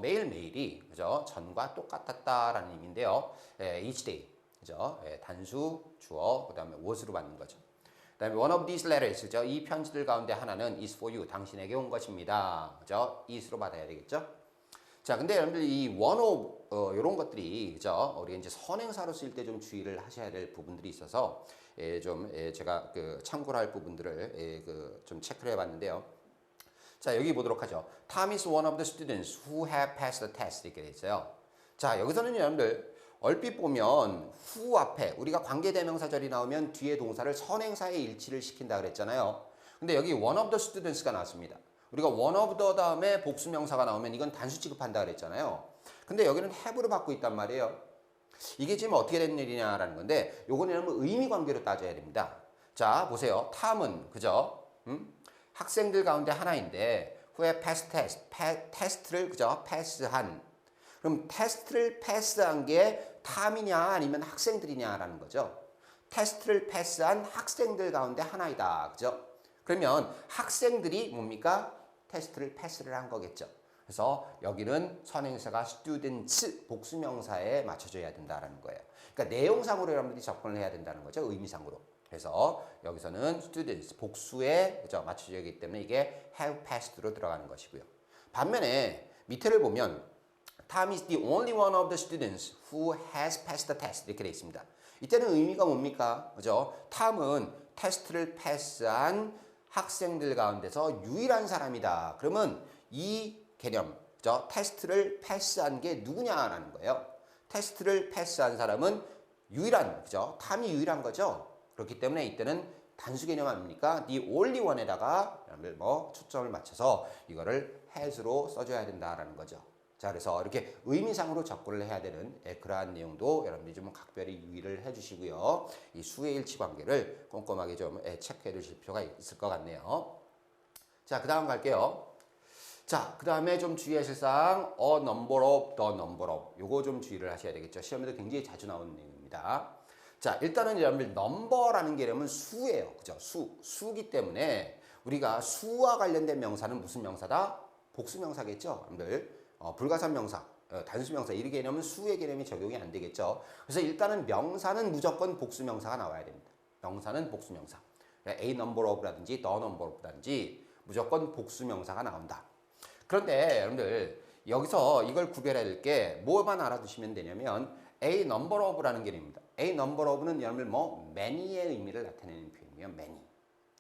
매일매일이 그죠? 전과 똑같았다라는 의미인데요. each day, 그죠? 단수 주어, 그다음에 was로 받는 거죠. 그다음에 one of these letters, 그죠? 이 편지들 가운데 하나는 is for you, 당신에게 온 것입니다. 그죠? is로 받아야 되겠죠? 자, 근데 여러분들 이 one of 이런 것들이 그죠? 우리가 이제 선행사로 쓸 때 좀 주의를 하셔야 될 부분들이 있어서 제가 그 참고를 할 부분들을 좀 체크를 해봤는데요. 자, 여기 보도록 하죠. Tom is one of the students who have passed the test 이렇게 돼 있어요. 자, 여기서는 여러분들 얼핏 보면 who 앞에 우리가 관계대명사절이 나오면 뒤에 동사를 선행사에 일치를 시킨다 그랬잖아요. 근데 여기 one of the students가 나왔습니다. 우리가 one of the 다음에 복수명사가 나오면 이건 단수 취급한다 그랬잖아요. 근데 여기는 have를 받고 있단 말이에요. 이게 지금 어떻게 된 일이냐라는 건데 요거는 여러분 의미 관계로 따져야 됩니다. 자, 보세요. 탐은 그죠? 학생들 가운데 하나인데 who have passed test, 테스트를 그죠? 패스한. 그럼 테스트를 패스한 게 탐이냐 아니면 학생들이냐라는 거죠. 테스트를 패스한 학생들 가운데 하나이다. 그죠? 그러면 학생들이 뭡니까? 테스트를 패스를 한 거겠죠. 그래서 여기는 선행사가 students 복수명사에 맞춰져야 된다라는 거예요. 그러니까 내용상으로 여러분들이 접근을 해야 된다는 거죠. 의미상으로. 그래서 여기서는 students 복수에 그죠? 맞춰져야 하기 때문에 이게 have passed로 들어가는 것이고요. 반면에 밑에를 보면 Tom is the only one of the students who has passed the test 이렇게 되어 있습니다. 이때는 의미가 뭡니까? 그죠? 탐은 테스트를 패스한 학생들 가운데서 유일한 사람이다. 그러면 이 개념, 그죠? 테스트를 패스한 게 누구냐라는 거예요. 테스트를 패스한 사람은 유일한, 그죠? 탐이 유일한 거죠. 그렇기 때문에 이때는 단수 개념 아닙니까? the only one에다가 초점을 맞춰서 이거를 has로 써줘야 된다라는 거죠. 자, 그래서 이렇게 의미상으로 접근을 해야 되는 그러한 내용도 여러분들이 좀 각별히 유의를 해주시고요. 이 수의 일치 관계를 꼼꼼하게 좀 체크해 주실 필요가 있을 것 같네요. 자, 그 다음 갈게요. 자, 그 다음에 좀 주의하실 사항, a number of, the number of. 요거 좀 주의를 하셔야 되겠죠. 시험에도 굉장히 자주 나오는 내용입니다. 자, 일단은 여러분들 number라는 개념은 수예요. 그죠? 수기 때문에 우리가 수와 관련된 명사는 무슨 명사다? 복수명사겠죠. 여러분들. 불가산명사, 단수명사 이 개념은 수의 개념이 적용이 안 되겠죠. 그래서 일단은 명사는 무조건 복수명사가 나와야 됩니다. 명사는 복수명사. A number of라든지 the number of라든지 무조건 복수명사가 나온다. 그런데 여러분들 여기서 이걸 구별해야 될 게 뭐만 알아두시면 되냐면 A number of라는 개념입니다. A number of는 여러분들 many의 의미를 나타내는 표현이에요. many.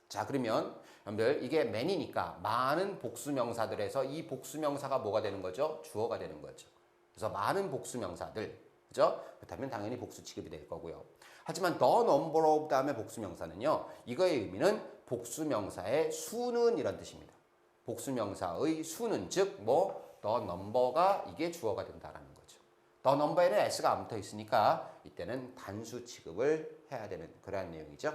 자, 그러면 여러분들 이게 many니까 많은 복수명사들에서 이 복수명사가 뭐가 되는 거죠? 주어가 되는 거죠. 그래서 많은 복수명사들, 그죠? 그렇다면 당연히 복수 취급이 될 거고요. 하지만 the number of 다음에 복수명사는요. 이거의 의미는 복수명사의 수는 이런 뜻입니다. 복수명사의 수는 즉 뭐 the number가 이게 주어가 된다라는 거죠. the number에는 s가 안 붙어 있으니까 이때는 단수 취급을 해야 되는 그러한 내용이죠.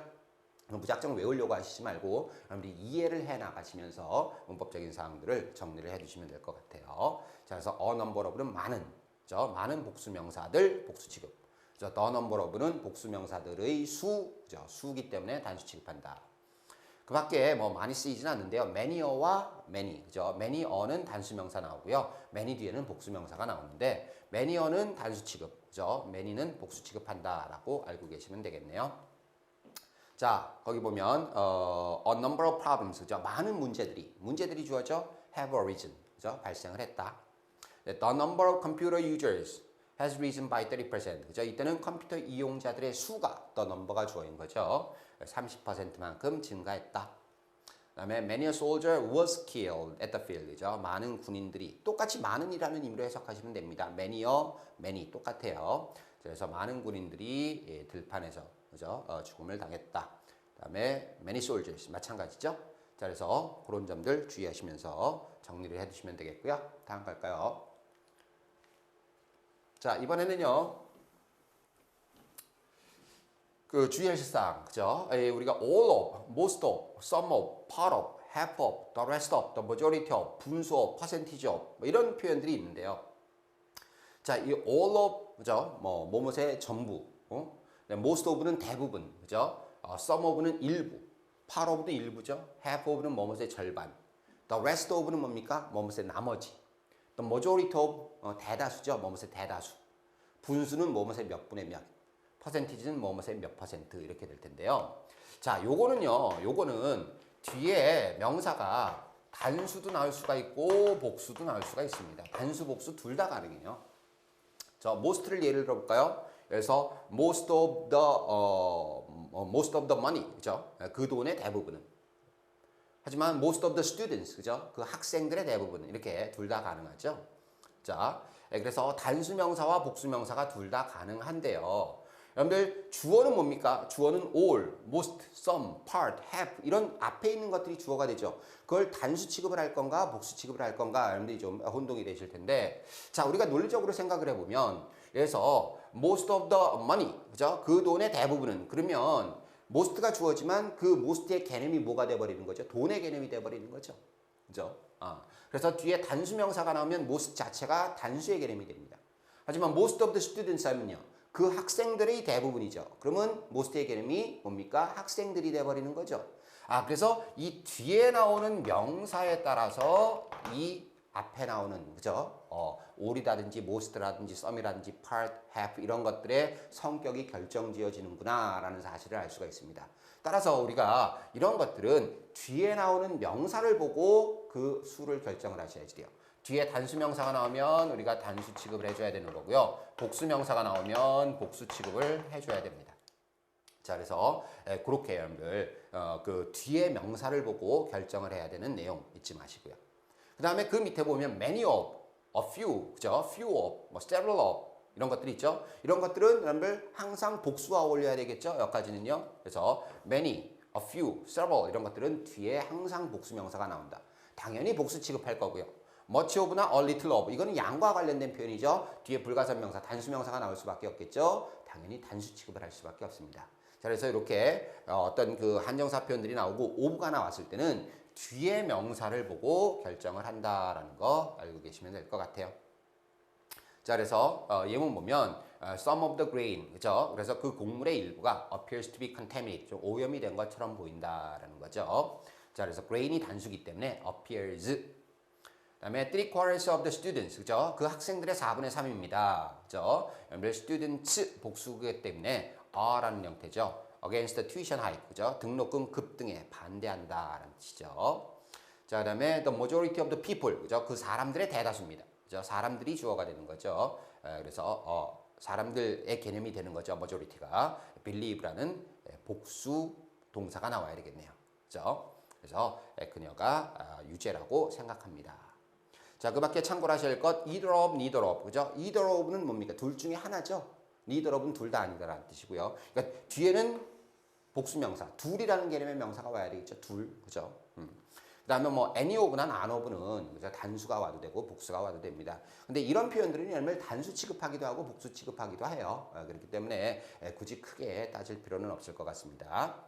무작정 외우려고 하시지 말고 여러분들이 이해를 해 나가시면서 문법적인 사항들을 정리를 해 주시면 될 것 같아요. 자, 그래서 a number of는 많은, 그죠? 많은 복수명사들 복수 취급. 그죠? the number of는 복수명사들의 수, 그죠? 수기 때문에 단수 취급한다. 그 밖에 뭐 많이 쓰이진 않는데요. many와 many, 그죠? many어는 단수명사 나오고요. many 뒤에는 복수명사가 나오는데 many어는 단수 취급, 그죠? many는 복수 취급한다라고 알고 계시면 되겠네요. 자, 거기 보면 a number of problems, 그죠? 많은 문제들이 주어져 have arisen, 그죠? 발생을 했다. The number of computer users has risen by 30%, 그죠? 이때는 컴퓨터 이용자들의 수가 the number가 주어인 거죠. 30%만큼 증가했다. 그다음에 many a soldier was killed at the field, 그죠? 많은 군인들이 똑같이 많은이라는 의미로 해석하시면 됩니다. many 똑같아요. 그래서 많은 군인들이 들판에서, 그죠? 죽음을 당했다. 그다음에 many soldiers 마찬가지죠. 자, 그래서 그런 점들 주의하시면서 정리를 해두시면 되겠고요. 다음 갈까요? 자, 이번에는요. 그 주의하실 사항, 그죠? 우리가 all of, most of, some of, part of, half of, the rest of, the majority of, 분수 of, percentage of 뭐 이런 표현들이 있는데요. 자, 이 all of, 그죠? 뭐 뭐뭇의 전부, most of는 대부분, 그죠? some of는 일부, part of도 일부죠. half of는 뭐뭇의 절반, the rest of는 뭡니까? 뭐뭇의 나머지, the majority of 대다수죠. 뭐뭇의 대다수, 분수는 뭐뭇의 몇 분의 몇, 퍼센티지는 뭐뭐의 몇 퍼센트 이렇게 될 텐데요. 자, 요거는 뒤에 명사가 단수도 나올 수가 있고 복수도 나올 수가 있습니다. 단수, 복수 둘 다 가능해요. 자, most를 예를 들어볼까요? 그래서 most of the money, 그죠? 그 돈의 대부분은. 하지만 most of the students, 그죠? 그 학생들의 대부분은 이렇게 둘 다 가능하죠. 자, 그래서 단수 명사와 복수 명사가 둘 다 가능한데요. 여러분들 주어는 뭡니까? 주어는 all, most, some, part, have 이런 앞에 있는 것들이 주어가 되죠. 그걸 단수 취급을 할 건가 복수 취급을 할 건가 여러분들이 좀 혼동이 되실 텐데, 자, 우리가 논리적으로 생각을 해보면, 그래서 most of the money, 그죠? 그 돈의 대부분은, 그러면 most가 주어지만 그 most의 개념이 뭐가 돼버리는 거죠? 돈의 개념이 돼버리는 거죠. 그죠? 그래서 뒤에 단수 명사가 나오면 most 자체가 단수의 개념이 됩니다. 하지만 most of the students 하면요, 그 학생들의 대부분이죠. 그러면 most의 개념이 뭡니까? 학생들이 돼버리는 거죠. 그래서 이 뒤에 나오는 명사에 따라서 이 앞에 나오는, 그죠? all이라든지 most라든지 some이라든지 part, have 이런 것들의 성격이 결정지어지는구나 라는 사실을 알 수가 있습니다. 따라서 우리가 이런 것들은 뒤에 나오는 명사를 보고 그 수를 결정을 하셔야지 돼요. 뒤에 단수 명사가 나오면 우리가 단수 취급을 해줘야 되는 거고요. 복수 명사가 나오면 복수 취급을 해줘야 됩니다. 자, 그래서 그렇게 여러분들 그 뒤에 명사를 보고 결정을 해야 되는 내용 잊지 마시고요. 그 다음에 그 밑에 보면 many of, a few, 그죠? few of, 뭐 several of 이런 것들이 있죠. 이런 것들은 여러분들 항상 복수와 어울려야 되겠죠. 여기까지는요. 그래서 many, a few, several 이런 것들은 뒤에 항상 복수 명사가 나온다. 당연히 복수 취급할 거고요. much of나 a little of 이거는 양과 관련된 표현이죠. 뒤에 불가산명사, 단수명사가 나올 수밖에 없겠죠. 당연히 단수 취급을 할 수밖에 없습니다. 자, 그래서 이렇게 어떤 그 한정사 표현들이 나오고 of가 나왔을 때는 뒤에 명사를 보고 결정을 한다라는 거 알고 계시면 될 것 같아요. 자, 그래서 예문 보면 some of the grain, 그죠? 그래서 그 곡물의 일부가 appears to be contaminated, 좀 오염이 된 것처럼 보인다라는 거죠. 자, 그래서 grain이 단수기 때문에 appears. 그다음에 3/4 of the students, 그죠? 그 학생들의 4분의 3입니다. 그죠? 여러분들 students 복수기 때문에 are라는 형태죠. against the tuition hike, 그죠? 등록금 급등에 반대한다라는 뜻이죠. 자, 그다음에 the majority of the people, 그죠? 그 사람들의 대다수입니다. 그죠? 사람들이 주어가 되는 거죠. 그래서 사람들의 개념이 되는 거죠. majority가 believe라는 복수 동사가 나와야 되겠네요. 그죠? 그래서 그녀가 유죄라고 생각합니다. 자, 그 밖에 참고를 하셔야 할 것, either of, neither of, 그죠? either of는 뭡니까? 둘 중에 하나죠. neither of는 둘 다 아니다라는 뜻이고요. 그러니까 뒤에는 복수명사, 둘이라는 개념의 명사가 와야 되겠죠. 둘, 그죠? 그다음에 뭐 any of나 none of는 그죠? 단수가 와도 되고 복수가 와도 됩니다. 근데 이런 표현들은 여러분들 단수 취급하기도 하고 복수 취급하기도 해요. 그렇기 때문에 굳이 크게 따질 필요는 없을 것 같습니다.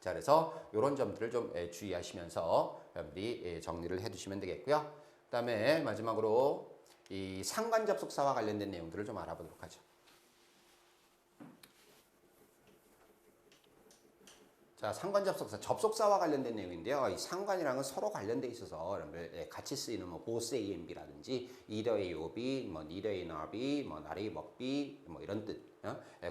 자, 그래서 이런 점들을 좀 주의하시면서 여러분들이 정리를 해두시면 되겠고요. 그다음에 마지막으로 이 상관 접속사와 관련된 내용들을 좀 알아보도록 하죠. 자, 상관 접속사, 접속사와 관련된 내용인데요. 이 상관이랑은 서로 관련돼 있어서 여러분들 같이 쓰이는 뭐 both A and B라든지 either A or B, 뭐 neither A nor B, 뭐 not A but B, 뭐 이런 뜻.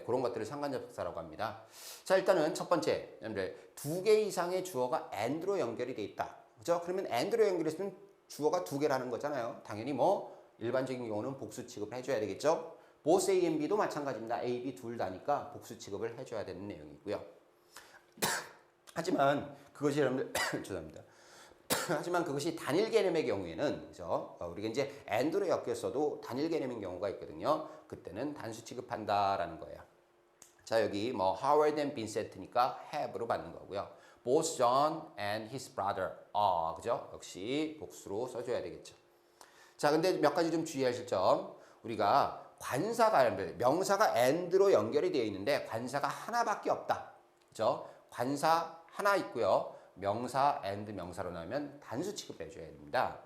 그런 것들을 상관 접속사라고 합니다. 자, 일단은 첫 번째, 여러분들 두 개 이상의 주어가 and로 연결이 돼 있다. 그죠? 그러면 and로 연결했으면 주어가 두 개라는 거잖아요. 당연히 뭐 일반적인 경우는 복수 취급을 해줘야 되겠죠. both A and B도 마찬가지입니다. A, B 둘 다니까 복수 취급을 해줘야 되는 내용이고요. 하지만 그것이 여러분들 죄송합니다. 하지만 그것이 단일 개념의 경우에는 그죠? 우리가 이제 and로 엮였어도 단일 개념인 경우가 있거든요. 그때는 단수 취급한다라는 거예요. 자, 여기 뭐 Howard and Vincent니까 have로 받는 거고요. Both John and his brother. 그죠? 역시 복수로 써줘야 되겠죠. 자, 근데 몇 가지 좀 주의하실 점. 우리가 관사가 명사가 and로 연결이 되어 있는데 관사가 하나밖에 없다. 그죠? 관사 하나 있고요. 명사 and 명사로 나오면 단수 취급해 줘야 됩니다.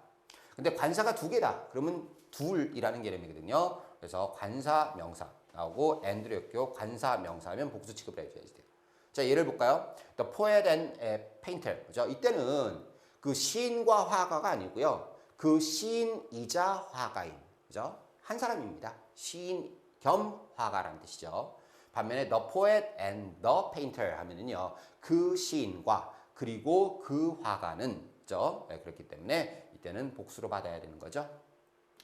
근데 관사가 두 개다. 그러면 둘이라는 개념이거든요. 그래서 관사 명사 나오고 and로 엮여 관사 명사 하면 복수 취급을 해 줘야 돼요. 자, 예를 볼까요? The poet and painter. 그죠? 이때는 그 시인과 화가가 아니고요. 그 시인이자 화가인. 그죠? 한 사람입니다. 시인 겸 화가라는 뜻이죠. 반면에 the poet and the painter 하면은요. 그 시인과 그리고 그 화가는 그죠? 그렇기 때문에 이때는 복수로 받아야 되는 거죠.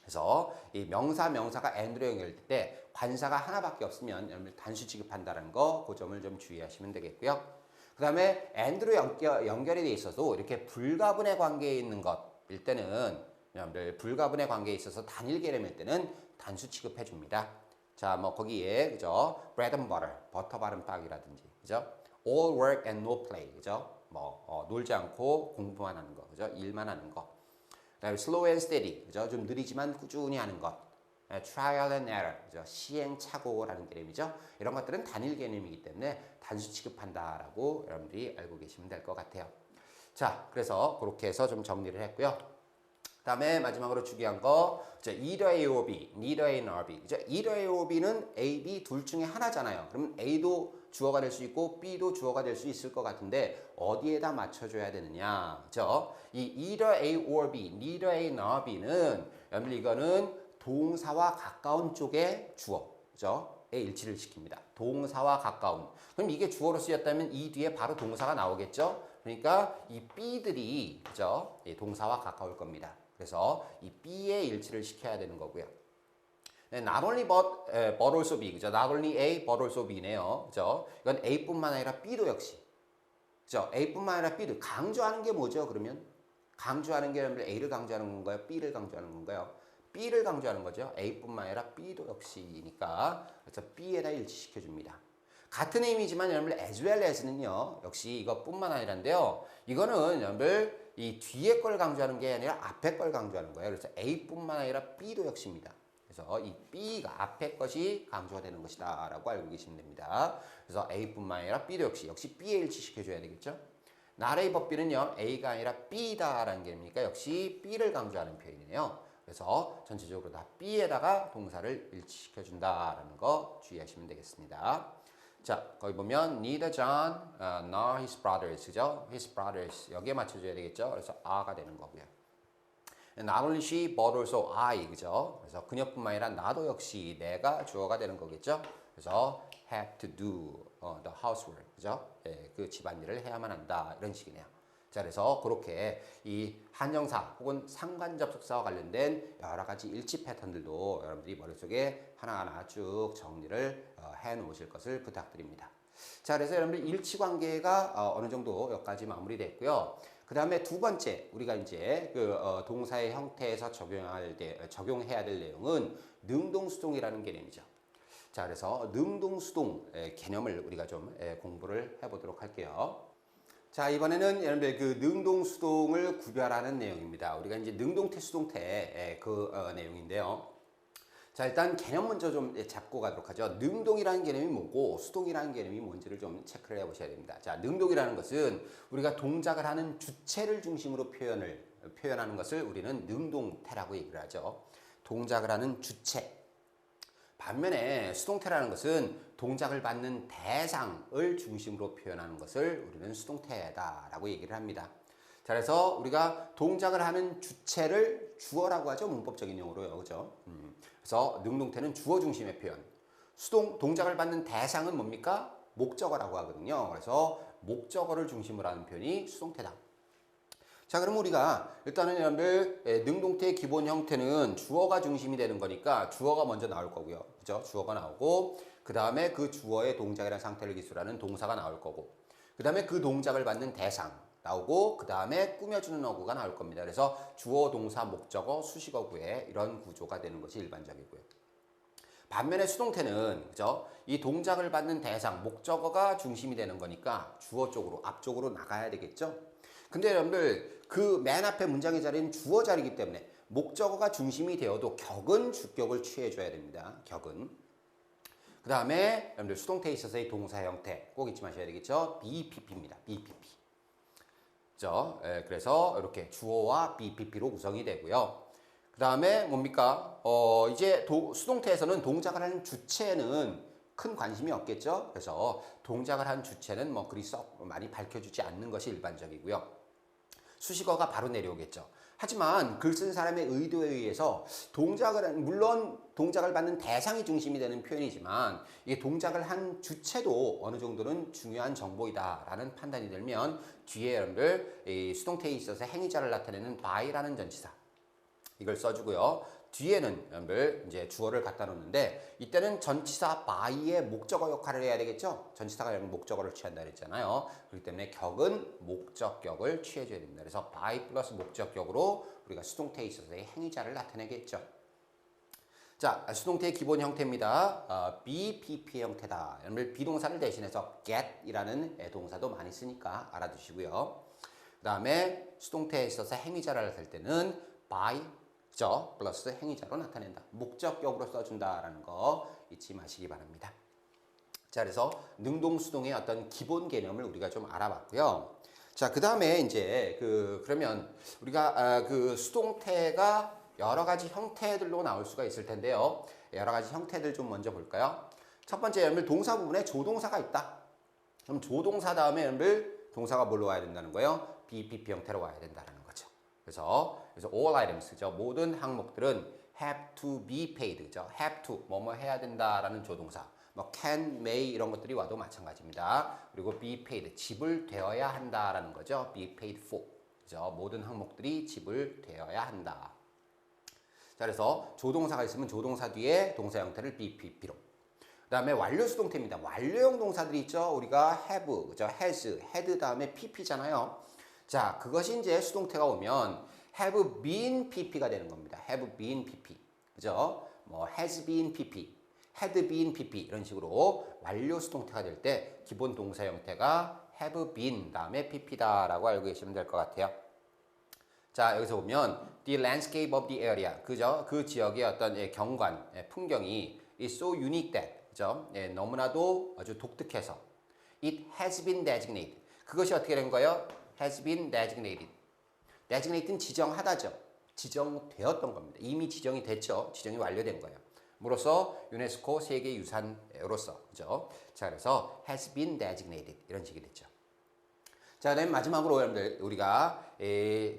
그래서 이 명사가 and로 연결될 때 관사가 하나밖에 없으면 여러분들 단수 취급한다는 거, 그 점을 좀 주의하시면 되겠고요. 그 다음에 and로 연결이 돼 있어도 이렇게 불가분의 관계에 있는 것일 때는 여러분들 불가분의 관계에 있어서 단일 개념일 때는 단수 취급해 줍니다. 자, 뭐 거기에 그죠? bread and butter, 버터 바른 빵이라든지, 그죠? all work and no play, 그죠? 뭐 놀지 않고 공부만 하는 거, 그죠? 일만 하는 거. 그다음에 slow and steady, 그죠? 좀 느리지만 꾸준히 하는 것. trial and error, 그죠? 시행착오라는 개념이죠. 이런 것들은 단일 개념이기 때문에 단수 취급한다라고 여러분들이 알고 계시면 될 것 같아요. 자, 그래서 그렇게 해서 좀 정리를 했고요. 다음에 마지막으로 중요한 거, either A or B, neither A nor B. either A or B는 A, B 둘 중에 하나잖아요. 그러면 A도 주어가 될 수 있고 B도 주어가 될 수 있을 것 같은데 어디에다 맞춰줘야 되느냐, 그죠? 이 either A or B, neither A nor B는 여러분 이거는 동사와 가까운 쪽의 주어, 그죠? 에 일치를 시킵니다. 동사와 가까운. 그럼 이게 주어로 쓰였다면 이 뒤에 바로 동사가 나오겠죠? 그러니까 이 B들이 그죠? 동사와 가까울 겁니다. 그래서 이 B에 일치를 시켜야 되는 거고요. Not only but also B, 그죠? Not only A, but also B네요. 그죠? 이건 A뿐만 아니라 B도 역시, 그죠? A뿐만 아니라 B도 강조하는 게 뭐죠? 그러면 강조하는 게 A를 강조하는 건가요? B를 강조하는 건가요? B를 강조하는 거죠. A뿐만 아니라 B도 역시니까 그래서 B에다 일치시켜 줍니다. 같은 의미지만 여러분들 as well as는요. 역시 이것뿐만 아니란데요. 이거는 여러분들 이 뒤에 걸 강조하는 게 아니라 앞에 걸 강조하는 거예요. 그래서 A뿐만 아니라 B도 역시입니다. 그래서 이 B가 앞에 것이 강조가 되는 것이다 라고 알고 계시면 됩니다. 그래서 A뿐만 아니라 B도 역시 B에 일치시켜줘야 되겠죠. not A but B는요. A가 아니라 B다라는 개념이니까 역시 B를 강조하는 표현이네요. 그래서 전체적으로 다 B에다가 동사를 일치시켜준다라는 거 주의하시면 되겠습니다. 자, 거기 보면 neither John nor his brothers, 그죠? his brothers 여기에 맞춰줘야 되겠죠? 그래서 are가 되는 거고요. Not only she, but also I, 그죠? 그래서 그녀뿐만 아니라 나도 역시 내가 주어가 되는 거겠죠? 그래서 have to do the housework, 그죠? 예, 그 집안일을 해야만 한다 이런 식이네요. 자, 그래서 그렇게 이 한정사 혹은 상관 접속사와 관련된 여러 가지 일치 패턴들도 여러분들이 머릿속에 하나하나 쭉 정리를 해 놓으실 것을 부탁드립니다. 자, 그래서 여러분들 일치 관계가 어느 정도 여기까지 마무리됐고요. 그 다음에 두 번째 우리가 이제 그 동사의 형태에서 적용해야 될 내용은 능동수동이라는 개념이죠. 자, 그래서 능동수동 개념을 우리가 좀 공부를 해보도록 할게요. 자, 이번에는 여러분들 그 능동 수동을 구별하는 내용입니다. 우리가 이제 능동태 수동태 내용인데요. 자, 일단 개념 먼저 좀 잡고 가도록 하죠. 능동이라는 개념이 뭐고 수동이라는 개념이 뭔지를 좀 체크를 해 보셔야 됩니다. 자, 능동이라는 것은 우리가 동작을 하는 주체를 중심으로 표현하는 것을 우리는 능동태라고 얘기를 하죠. 동작을 하는 주체. 반면에 수동태라는 것은 동작을 받는 대상을 중심으로 표현하는 것을 우리는 수동태다라고 얘기를 합니다. 자, 그래서 우리가 동작을 하는 주체를 주어라고 하죠. 문법적인 용어로요. 그죠? 그래서 능동태는 주어 중심의 표현. 동작을 받는 대상은 뭡니까? 목적어라고 하거든요. 그래서 목적어를 중심으로 하는 표현이 수동태다. 자, 그럼 우리가 일단은 여러분들 능동태의 기본 형태는 주어가 중심이 되는 거니까 주어가 먼저 나올 거고요. 그죠? 주어가 나오고 그 다음에 그 주어의 동작이라는 상태를 기술하는 동사가 나올 거고 그 다음에 그 동작을 받는 대상 나오고 그 다음에 꾸며주는 어구가 나올 겁니다. 그래서 주어, 동사, 목적어, 수식어구의 이런 구조가 되는 것이 일반적이고요. 반면에 수동태는 그죠? 이 동작을 받는 대상, 목적어가 중심이 되는 거니까 주어 쪽으로 앞쪽으로 나가야 되겠죠? 근데 여러분들 그 맨 앞에 문장의 자리는 주어 자리이기 때문에 목적어가 중심이 되어도 격은 주격을 취해줘야 됩니다. 격은. 그 다음에 여러분들 수동태에 있어서의 동사 형태 꼭 잊지 마셔야 되겠죠? BPP입니다. BPP. 그죠? 그래서 이렇게 주어와 BPP로 구성이 되고요. 그 다음에 뭡니까? 이제 수동태에서는 동작을 하는 주체는 큰 관심이 없겠죠? 그래서 동작을 한 주체는 뭐 그리 썩 많이 밝혀주지 않는 것이 일반적이고요. 수식어가 바로 내려오겠죠. 하지만 글 쓴 사람의 의도에 의해서 물론 동작을 받는 대상이 중심이 되는 표현이지만 이게 동작을 한 주체도 어느 정도는 중요한 정보이다라는 판단이 들면 뒤에 여러분들 이 수동태에 있어서 행위자를 나타내는 by라는 전치사 이걸 써주고요. 뒤에는 여러분들 이제 주어를 갖다 놓는데 이때는 전치사 by의 목적어 역할을 해야 되겠죠. 전치사가 여러분 목적어를 취한다 그랬잖아요. 그렇기 때문에 격은 목적격을 취해줘야 됩니다. 그래서 by 플러스 목적격으로 우리가 수동태에 있어서의 행위자를 나타내겠죠. 자, 수동태의 기본 형태입니다. BPP 형태다. 여러분들 비동사를 대신해서 get이라는 동사도 많이 쓰니까 알아두시고요. 그 다음에 수동태에 있어서 행위자를 나타낼 때는 by 플러스 행위자로 나타낸다. 목적격으로 써준다라는 거 잊지 마시기 바랍니다. 자, 그래서 능동 수동의 어떤 기본 개념을 우리가 좀 알아봤고요. 자, 그 다음에 이제 그러면 우리가 그 수동태가 여러 가지 형태들로 나올 수가 있을 텐데요. 여러 가지 형태들 좀 먼저 볼까요? 첫 번째, 여러분들 동사 부분에 조동사가 있다. 그럼 조동사 다음에 여러분들 동사가 뭘로 와야 된다는 거예요? BPP 형태로 와야 된다는 거죠. 그래서 all items죠. 모든 항목들은 have to be paid, 그죠? have to 뭐뭐 해야 된다라는 조동사. 뭐 can, may 이런 것들이 와도 마찬가지입니다. 그리고 be paid 지불되어야 한다라는 거죠. be paid for, 그죠? 모든 항목들이 지불되어야 한다. 자, 그래서 조동사가 있으면 조동사 뒤에 동사 형태를 BPP로. 그다음에 완료 수동태입니다. 완료형 동사들이 있죠. 우리가 have, 그죠? has, had 다음에 pp잖아요. 자, 그것이 이제 수동태가 오면 have been pp가 되는 겁니다. have been pp. 그죠? 뭐 has been pp, had been pp 이런 식으로 완료 수동태가 될 때 기본 동사 형태가 have been 다음에 pp다라고 알고 계시면 될 것 같아요. 자, 여기서 보면 the landscape of the area. 그죠? 그 지역의 어떤 경관, 풍경이 is so unique that. 그죠? 너무나도 아주 독특해서 it has been designated. 그것이 어떻게 된 거예요? has been designated. designate는 지정하다죠. 지정되었던 겁니다. 이미 지정이 됐죠. 지정이 완료된 거예요. 무로서 유네스코 세계유산으로서. 그죠? 자, 그래서 has been designated 이런 식이 됐죠. 자, 그다음에 마지막으로 여러분들 우리가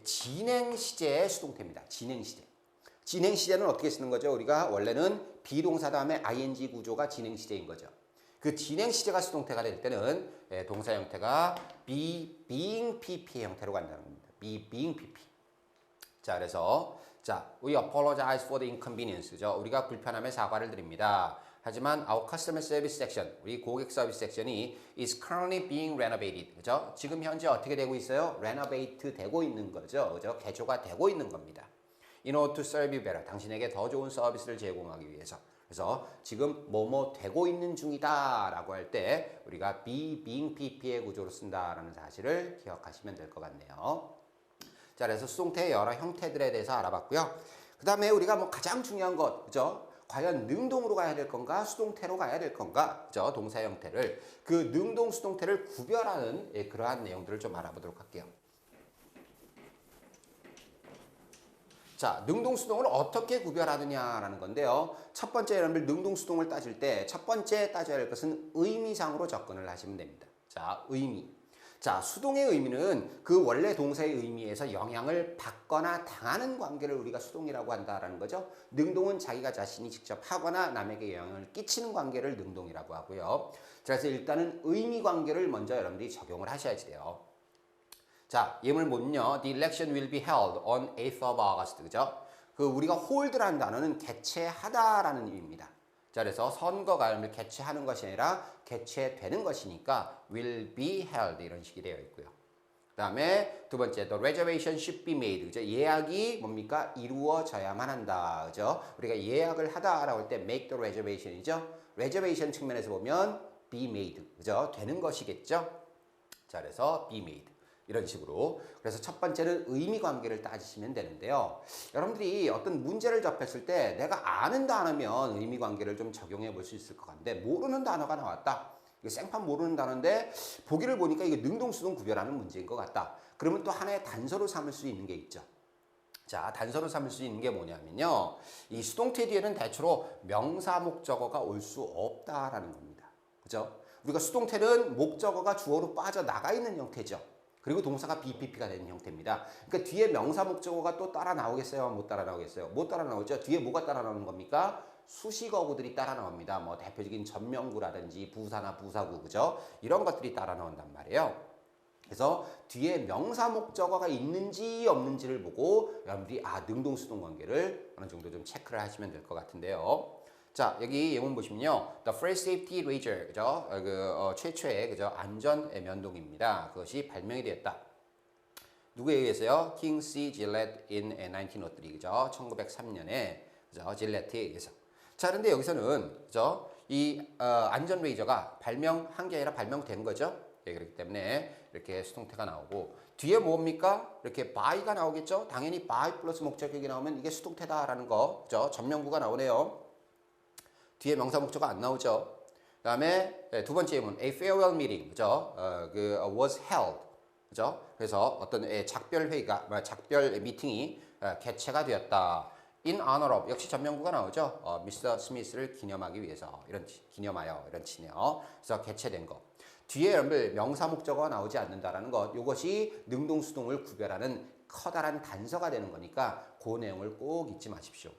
진행 시제의 수동태입니다. 진행 시제. 진행 시제는 어떻게 쓰는 거죠? 우리가 원래는 비동사 다음에 ing 구조가 진행 시제인 거죠. 그 진행 시제가 수동태가 될 때는 동사 형태가 be, being pp의 형태로 간다는 겁니다. be, being pp. 자, 그래서 we apologize for the inconvenience죠. 우리가 불편함에 사과를 드립니다. 하지만 our customer service section, 우리 고객 서비스 섹션이 is currently being renovated. 그죠? 지금 현재 어떻게 되고 있어요? renovate 되고 있는 거죠. 그죠? 개조가 되고 있는 겁니다. In order to serve you better. 당신에게 더 좋은 서비스를 제공하기 위해서. 그래서 지금 뭐뭐 되고 있는 중이다 라고 할 때 우리가 be, being, pp의 구조로 쓴다라는 사실을 기억하시면 될 것 같네요. 자, 그래서 수동태의 여러 형태들에 대해서 알아봤고요. 그 다음에 우리가 뭐 가장 중요한 것, 그죠? 과연 능동으로 가야 될 건가, 수동태로 가야 될 건가, 그죠? 동사 형태를, 그 능동, 수동태를 구별하는 그러한 내용들을 좀 알아보도록 할게요. 자, 능동수동을 어떻게 구별하느냐라는 건데요. 첫 번째 여러분들 능동수동을 따질 때 첫 번째 따져야 할 것은 의미상으로 접근을 하시면 됩니다. 자, 의미. 자, 수동의 의미는 그 원래 동사의 의미에서 영향을 받거나 당하는 관계를 우리가 수동이라고 한다라는 거죠. 능동은 자기가 자신이 직접 하거나 남에게 영향을 끼치는 관계를 능동이라고 하고요. 그래서 일단은 의미 관계를 먼저 여러분들이 적용을 하셔야지 돼요. 자, 예물문요. The election will be held on 8th of August. 그죠? 그 우리가 hold라는 단어는 개최하다라는 의미입니다. 자, 그래서 선거가 개최하는 것이 아니라 개최되는 것이니까 will be held 이런 식이 되어 있고요. 그 다음에 두 번째, the reservation should be made. 그죠? 예약이 뭡니까? 이루어져야만 한다. 그죠? 우리가 예약을 하다라고 할 때 make the reservation이죠. reservation 측면에서 보면 be made. 그죠? 되는 것이겠죠? 자, 그래서 be made. 이런 식으로. 그래서 첫 번째는 의미 관계를 따지시면 되는데요. 여러분들이 어떤 문제를 접했을 때 내가 아는 단어면 의미 관계를 좀 적용해 볼 수 있을 것 같은데 모르는 단어가 나왔다. 이거 생판 모르는 단어인데 보기를 보니까 이게 능동수동 구별하는 문제인 것 같다. 그러면 또 하나의 단서로 삼을 수 있는 게 있죠. 자, 단서로 삼을 수 있는 게 뭐냐면요. 이 수동태 뒤에는 대체로 명사 목적어가 올 수 없다라는 겁니다. 그죠? 우리가 수동태는 목적어가 주어로 빠져나가 있는 형태죠. 그리고 동사가 BPP가 되는 형태입니다. 그러니까 뒤에 명사 목적어가 또 따라 나오겠어요? 못 따라 나오겠어요? 못 따라 나오죠? 뒤에 뭐가 따라 나오는 겁니까? 수식어구들이 따라 나옵니다. 뭐 대표적인 전명구라든지 부사나 부사구, 그죠? 이런 것들이 따라 나온단 말이에요. 그래서 뒤에 명사 목적어가 있는지 없는지를 보고 여러분들이 능동수동 관계를 어느 정도 좀 체크를 하시면 될 것 같은데요. 자, 여기 예문 보시면요. The first safety razor, 그죠? 최초의, 그죠? 안전 면도기입니다. 그것이 발명이 되었다. 누구에 의해서요? King C. Gillette in 1903, 그죠? 1903년에, 그죠? 질레트에 의해서. 자, 그런데 여기서는, 그죠? 이, 안전 레이저가 발명한 게 아니라 발명된 거죠? 예, 그렇기 때문에 이렇게 수동태가 나오고, 뒤에 뭡니까? 이렇게 by가 나오겠죠? 당연히 by 플러스 목적격이 나오면 이게 수동태다라는 거, 그죠? 전명구가 나오네요. 뒤에 명사 목적어가 안 나오죠. 그 다음에 두 번째 예문, a farewell meeting, 그죠? was held, 그죠? 그래서 어떤 작별 회의가, 작별 미팅이 개최가 되었다. in honor of, 역시 전명구가 나오죠. 미스터 스미스를 기념하기 위해서, 기념하여, 이런 치네요. 그래서 개최된 거. 뒤에 여러분들 명사 목적어가 나오지 않는다라는 것, 이것이 능동수동을 구별하는 커다란 단서가 되는 거니까 그 내용을 꼭 잊지 마십시오.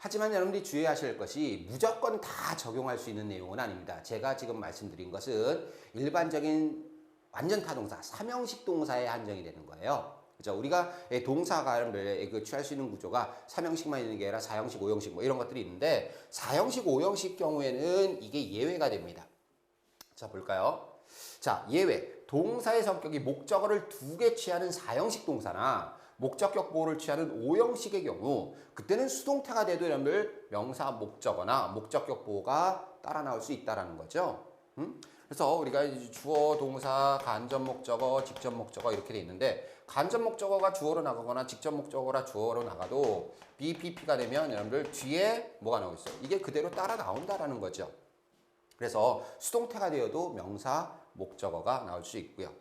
하지만 여러분들이 주의하실 것이 무조건 다 적용할 수 있는 내용은 아닙니다. 제가 지금 말씀드린 것은 일반적인 완전 타동사, 삼형식 동사에 한정이 되는 거예요. 그죠? 우리가 동사가 취할 수 있는 구조가 삼형식만 있는 게 아니라 사형식, 오형식 뭐 이런 것들이 있는데 사형식, 오형식 경우에는 이게 예외가 됩니다. 자, 볼까요? 자, 예외. 동사의 성격이 목적어를 두 개 취하는 사형식 동사나 목적격 보호를 취하는 오형식의 경우 그때는 수동태가 돼도 여러분들 명사 목적어나 목적격 보호가 따라 나올 수 있다라는 거죠. 그래서 우리가 주어, 동사, 간접 목적어, 직접 목적어 이렇게 돼 있는데 간접 목적어가 주어로 나가거나 직접 목적어가 주어로 나가도 BPP가 되면 여러분들 뒤에 뭐가 나오겠어요? 이게 그대로 따라 나온다라는 거죠. 그래서 수동태가 되어도 명사 목적어가 나올 수 있고요.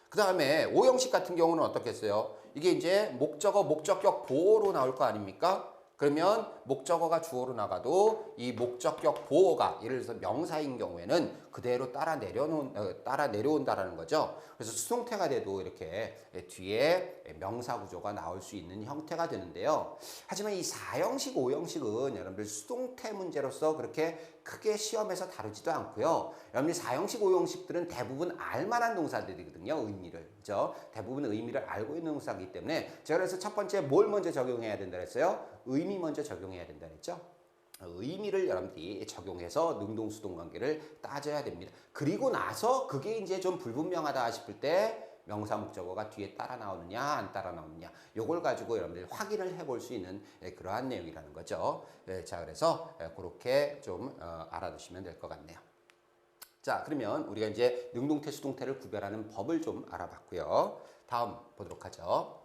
그 다음에 오형식 같은 경우는 어떻겠어요? 이게 이제 목적어, 목적격 보호로 나올 거 아닙니까? 그러면 목적어가 주어로 나가도 이 목적격 보호가 예를 들어서 명사인 경우에는 그대로 따라 내려온다라는 거죠. 그래서 수동태가 돼도 이렇게 뒤에 명사 구조가 나올 수 있는 형태가 되는데요. 하지만 이 사형식, 오형식은 여러분들 수동태 문제로서 그렇게 크게 시험에서 다루지도 않고요. 여러분들 사형식, 오형식들은 대부분 알만한 동사들이거든요. 의미를. 그죠? 대부분 의미를 알고 있는 동사이기 때문에 제가 그래서 첫 번째 뭘 먼저 적용해야 된다 그랬어요? 의미 먼저 적용해야 된다 그랬죠? 의미를 여러분들이 적용해서 능동수동 관계를 따져야 됩니다. 그리고 나서 그게 이제 좀 불분명하다 싶을 때 명사 목적어가 뒤에 따라 나오느냐 안 따라 나오느냐 요걸 가지고 여러분들 확인을 해볼 수 있는 그러한 내용이라는 거죠. 자, 그래서 그렇게 좀 알아두시면 될 것 같네요. 자, 그러면 우리가 이제 능동태, 수동태를 구별하는 법을 좀 알아봤고요. 다음 보도록 하죠.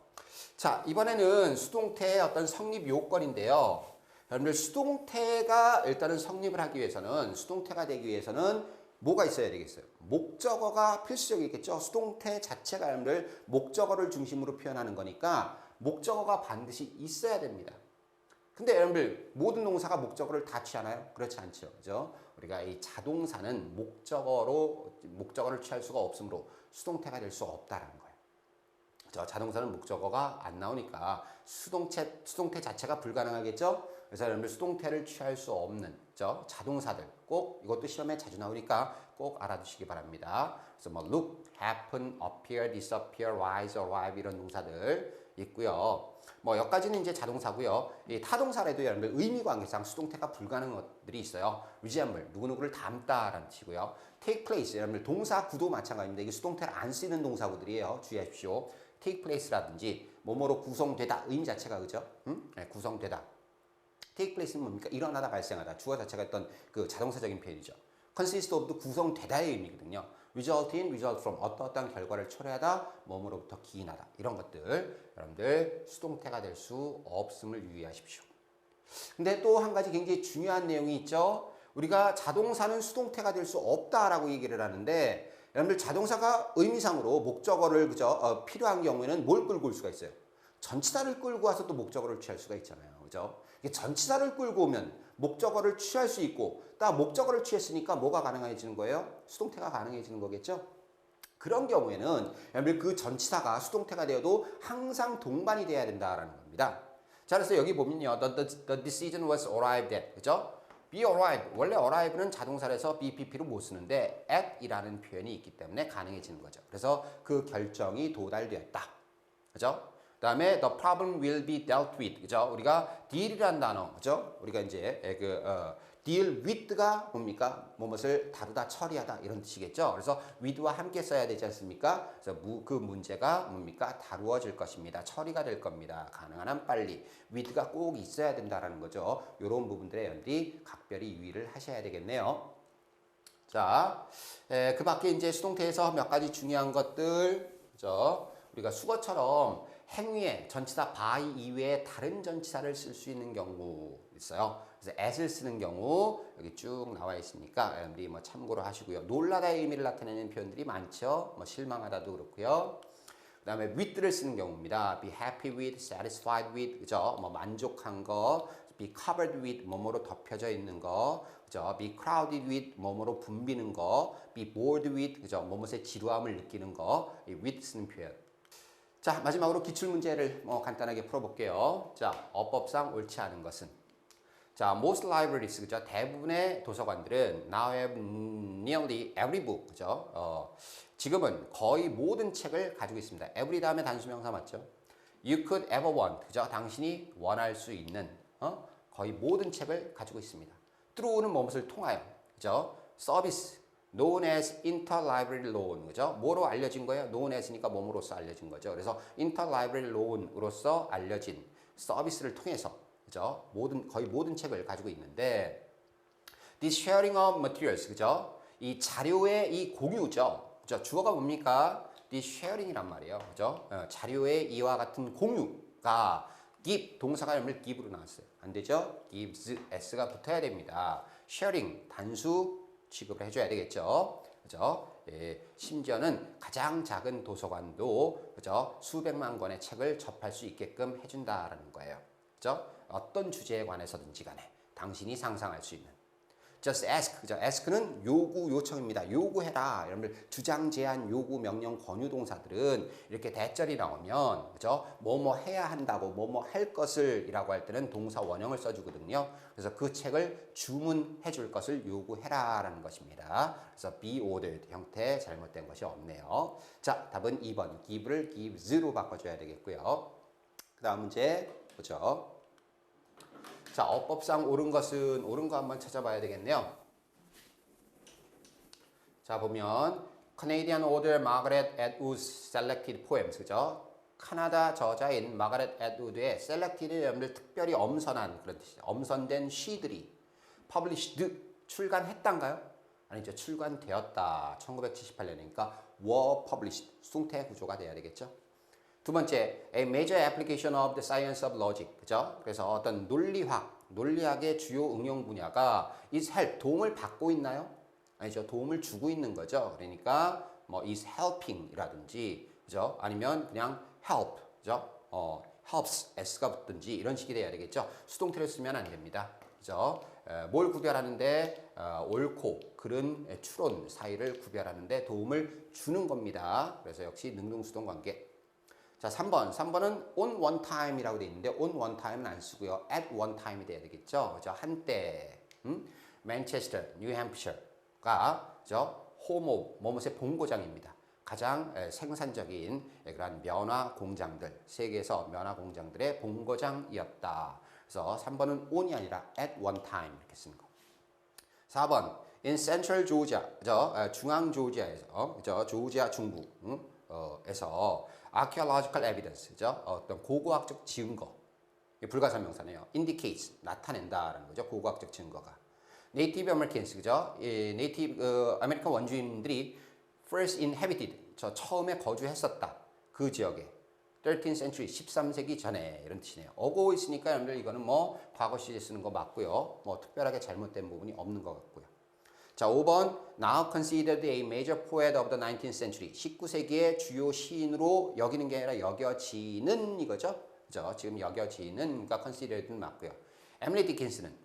자, 이번에는 수동태의 어떤 성립 요건인데요. 여러분들 수동태가 일단은 성립을 하기 위해서는 수동태가 되기 위해서는 뭐가 있어야 되겠어요? 목적어가 필수적이겠죠. 수동태 자체가 여러분들 목적어를 중심으로 표현하는 거니까 목적어가 반드시 있어야 됩니다. 근데 여러분들 모든 동사가 목적어를 다 취하나요? 그렇지 않죠. 그죠? 우리가 이 자동사는 목적어를 취할 수가 없으므로 수동태가 될 수 없다라는 거예요. 그죠? 자동사는 목적어가 안 나오니까 수동태 자체가 불가능하겠죠? 그래서 여러분들 수동태를 취할 수 없는 그죠? 자동사들 꼭 이것도 시험에 자주 나오니까 꼭 알아두시기 바랍니다. 그래서 뭐 look, happen, appear, disappear, rise, arrive 이런 동사들 있고요. 뭐 여기까지는 이제 자동사고요. 이 타동사라도 여러분들 의미 관계상 수동태가 불가능한 것들이 있어요. resemble, 누구누구를 닮다라는 뜻이고요. take place, 여러분들 동사 구도 마찬가지입니다. 이게 수동태를 안 쓰는 동사구들이에요. 주의하십시오. take place라든지 뭐뭐로 구성되다 의미 자체가 그죠? 네, 구성되다. take place는 뭡니까? 일어나다, 발생하다. 주어 자체가 어떤 그 자동사적인 표현이죠. consist of도 구성되다의 의미거든요. result in, result from 어떠한 결과를 초래하다, 뭐뭐로부터 기인하다 이런 것들 여러분들 수동태가 될 수 없음을 유의하십시오. 근데 또 한 가지 굉장히 중요한 내용이 있죠. 우리가 자동사는 수동태가 될 수 없다라고 얘기를 하는데 여러분들 자동사가 의미상으로 목적어를 그죠? 필요한 경우에는 뭘 끌고 올 수가 있어요? 전치사를 끌고 와서 또 목적어를 취할 수가 있잖아요. 그죠? 전치사를 끌고 오면 목적어를 취할 수 있고 딱 목적어를 취했으니까 뭐가 가능해지는 거예요? 수동태가 가능해지는 거겠죠? 그런 경우에는 여러분들 그 전치사가 수동태가 되어도 항상 동반이 돼야 된다라는 겁니다. 자, 그래서 여기 보면요. The decision was arrived at. 그죠? be arrived. 원래 arrive는 자동사에서 BPP로 못 쓰는데 at이라는 표현이 있기 때문에 가능해지는 거죠. 그래서 그 결정이 도달되었다. 그죠? 그다음에 the problem will be dealt with. 그죠? 우리가 deal이라는 단어. 그죠? 우리가 이제 deal with가 뭡니까? 무엇을 다루다, 처리하다 이런 뜻이겠죠. 그래서 with와 함께 써야 되지 않습니까? 그래서 그 문제가 뭡니까? 다루어질 것입니다. 처리가 될 겁니다. 가능한 한 빨리. with가 꼭 있어야 된다라는 거죠. 이런 부분들에 여러분들이 각별히 유의를 하셔야 되겠네요. 자, 그 밖에 이제 수동태에서 몇 가지 중요한 것들, 그죠? 우리가 수거처럼 행위에 전치사 by 이외에 다른 전치사를 쓸 수 있는 경우 있어요. 그래서 at을 쓰는 경우 여기 쭉 나와 있으니까 여러분들이 뭐 참고로 하시고요. 놀라다의 의미를 나타내는 표현들이 많죠. 뭐 실망하다도 그렇고요. 그다음에 with를 쓰는 경우입니다. be happy with, satisfied with, 그죠? 뭐 만족한 거, be covered with, 뭐뭐로 덮여져 있는 거, 그죠? be crowded with, 뭐뭐로 붐비는 거, be bored with, 그죠? 뭐뭐의 지루함을 느끼는 거, 이 with 쓰는 표현. 자, 마지막으로 기출문제를 간단하게 풀어볼게요. 자, 어법상 옳지 않은 것은. 자, most libraries, 그죠? 대부분의 도서관들은 now have nearly every book, 그죠? 지금은 거의 모든 책을 가지고 있습니다. every 다음에 단수명사 맞죠? You could ever want, 그죠? 당신이 원할 수 있는 거의 모든 책을 가지고 있습니다. through는 무엇을 통하여, 그죠? 서비스, known as interlibrary loan, 그죠? 뭐로 알려진 거예요? known as니까 몸으로써 알려진 거죠. 그래서 interlibrary loan으로서 알려진 서비스를 통해서, 그죠? 거의 모든 책을 가지고 있는데, this sharing of materials, 그죠? 이 자료의 이 공유죠. 그죠? 주어가 뭡니까? this sharing이란 말이에요. 그죠? 자료의 이와 같은 공유가 give, 동사가 여러분들 give로 나왔어요. 안 되죠? gives, s가 붙어야 됩니다. sharing, 단수 취급을 해줘야 되겠죠. 그죠? 예, 심지어는 가장 작은 도서관도 그죠? 수백만 권의 책을 접할 수 있게끔 해준다라는 거예요. 그죠? 어떤 주제에 관해서든지 간에 당신이 상상할 수 있는. just ask, 그죠? ask는 요구, 요청입니다. 요구해라. 여러분들 주장, 제안, 요구, 명령, 권유 동사들은 이렇게 대절이 나오면 그죠? 뭐뭐 해야 한다고, 뭐뭐 할 것을이라고 할 때는 동사 원형을 써주거든요. 그래서 그 책을 주문해 줄 것을 요구해라라는 것입니다. 그래서 be ordered 형태 잘못된 것이 없네요. 자, 답은 2번. give를 gives로 바꿔줘야 되겠고요. 그 다음 문제 보죠. 자, 어법상 옳은 것은 옳은 거 한번 찾아봐야 되겠네요. 자, 보면 Canadian author Margaret Atwood's selected poems, 그죠? 카나다 저자인 마가렛 애드우드의 selected 여러분들 특별히 엄선한 그런 뜻이죠. 엄선된 시들이 published 출간했단가요? 아니죠. 출간되었다. 1978년이니까 were published 수동태 구조가 돼야 되겠죠. 두 번째, a major application of the science of logic. 그죠? 그래서 어떤 논리학의 주요 응용 분야가 is help, 도움을 받고 있나요? 아니죠. 도움을 주고 있는 거죠. 그러니까 뭐 is helping이라든지, 그죠? 아니면 그냥 help, 그죠? helps, s가 붙든지 이런 식이 돼야 되겠죠. 수동태를 쓰면 안 됩니다. 그죠? 뭘 구별하는데 옳고 그른 추론 사이를 구별하는데 도움을 주는 겁니다. 그래서 역시 능동수동 관계. 자, 3번은 on one time이라고 되어 있는데 on one time은 안 쓰고요. at one time이 돼야 되겠죠. 그죠? 한때. 맨체스터, 뉴햄프셔가 그죠? home of 뭐뭇의 본고장입니다. 가장 생산적인 그런 면화 공장들, 세계에서 면화 공장들의 본고장이었다. 그래서 3번은 on이 아니라 at one time 이렇게 쓰는 거. 4번 in central Georgia, 중앙 조지아에서, 조지아 중부에서 archaeological evidence, 어떤 고고학적 증거, 불가사명사네요. indicates 나타낸다라는 거죠. 고고학적 증거가. 네이티브 아메리칸스, 그죠? 네이티브 아메리칸 원주민들이 first inhabited, 처음에 거주했었다. 그 지역에. 13th century, 13세기 전에 이런 뜻이네요. 어고 있으니까 여러분들 이거는 뭐 과거 시제 쓰는 거 맞고요. 뭐 특별하게 잘못된 부분이 없는 것 같고요. 자, 5번 now considered a major poet of the 19th century. 19세기의 주요 시인으로 여기는 게 아니라 여겨지는 이거죠. 그죠? 지금 여겨지는가 considered는 맞고요. 에밀리 디킨스는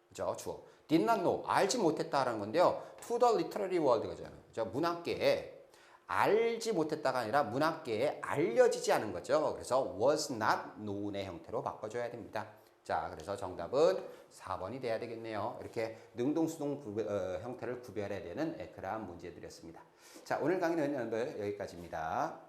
그죠? 주어. did not know, 알지 못했다라는 건데요. to the literary world 가잖아요. 그죠? 문학계에 알지 못했다가 아니라 문학계에 알려지지 않은 거죠. 그래서 was not known의 형태로 바꿔줘야 됩니다. 자, 그래서 정답은 4번이 돼야 되겠네요. 이렇게 능동수동 형태를 구별해야 되는 그러한 문제들이었습니다. 자, 오늘 강의는 여기까지입니다.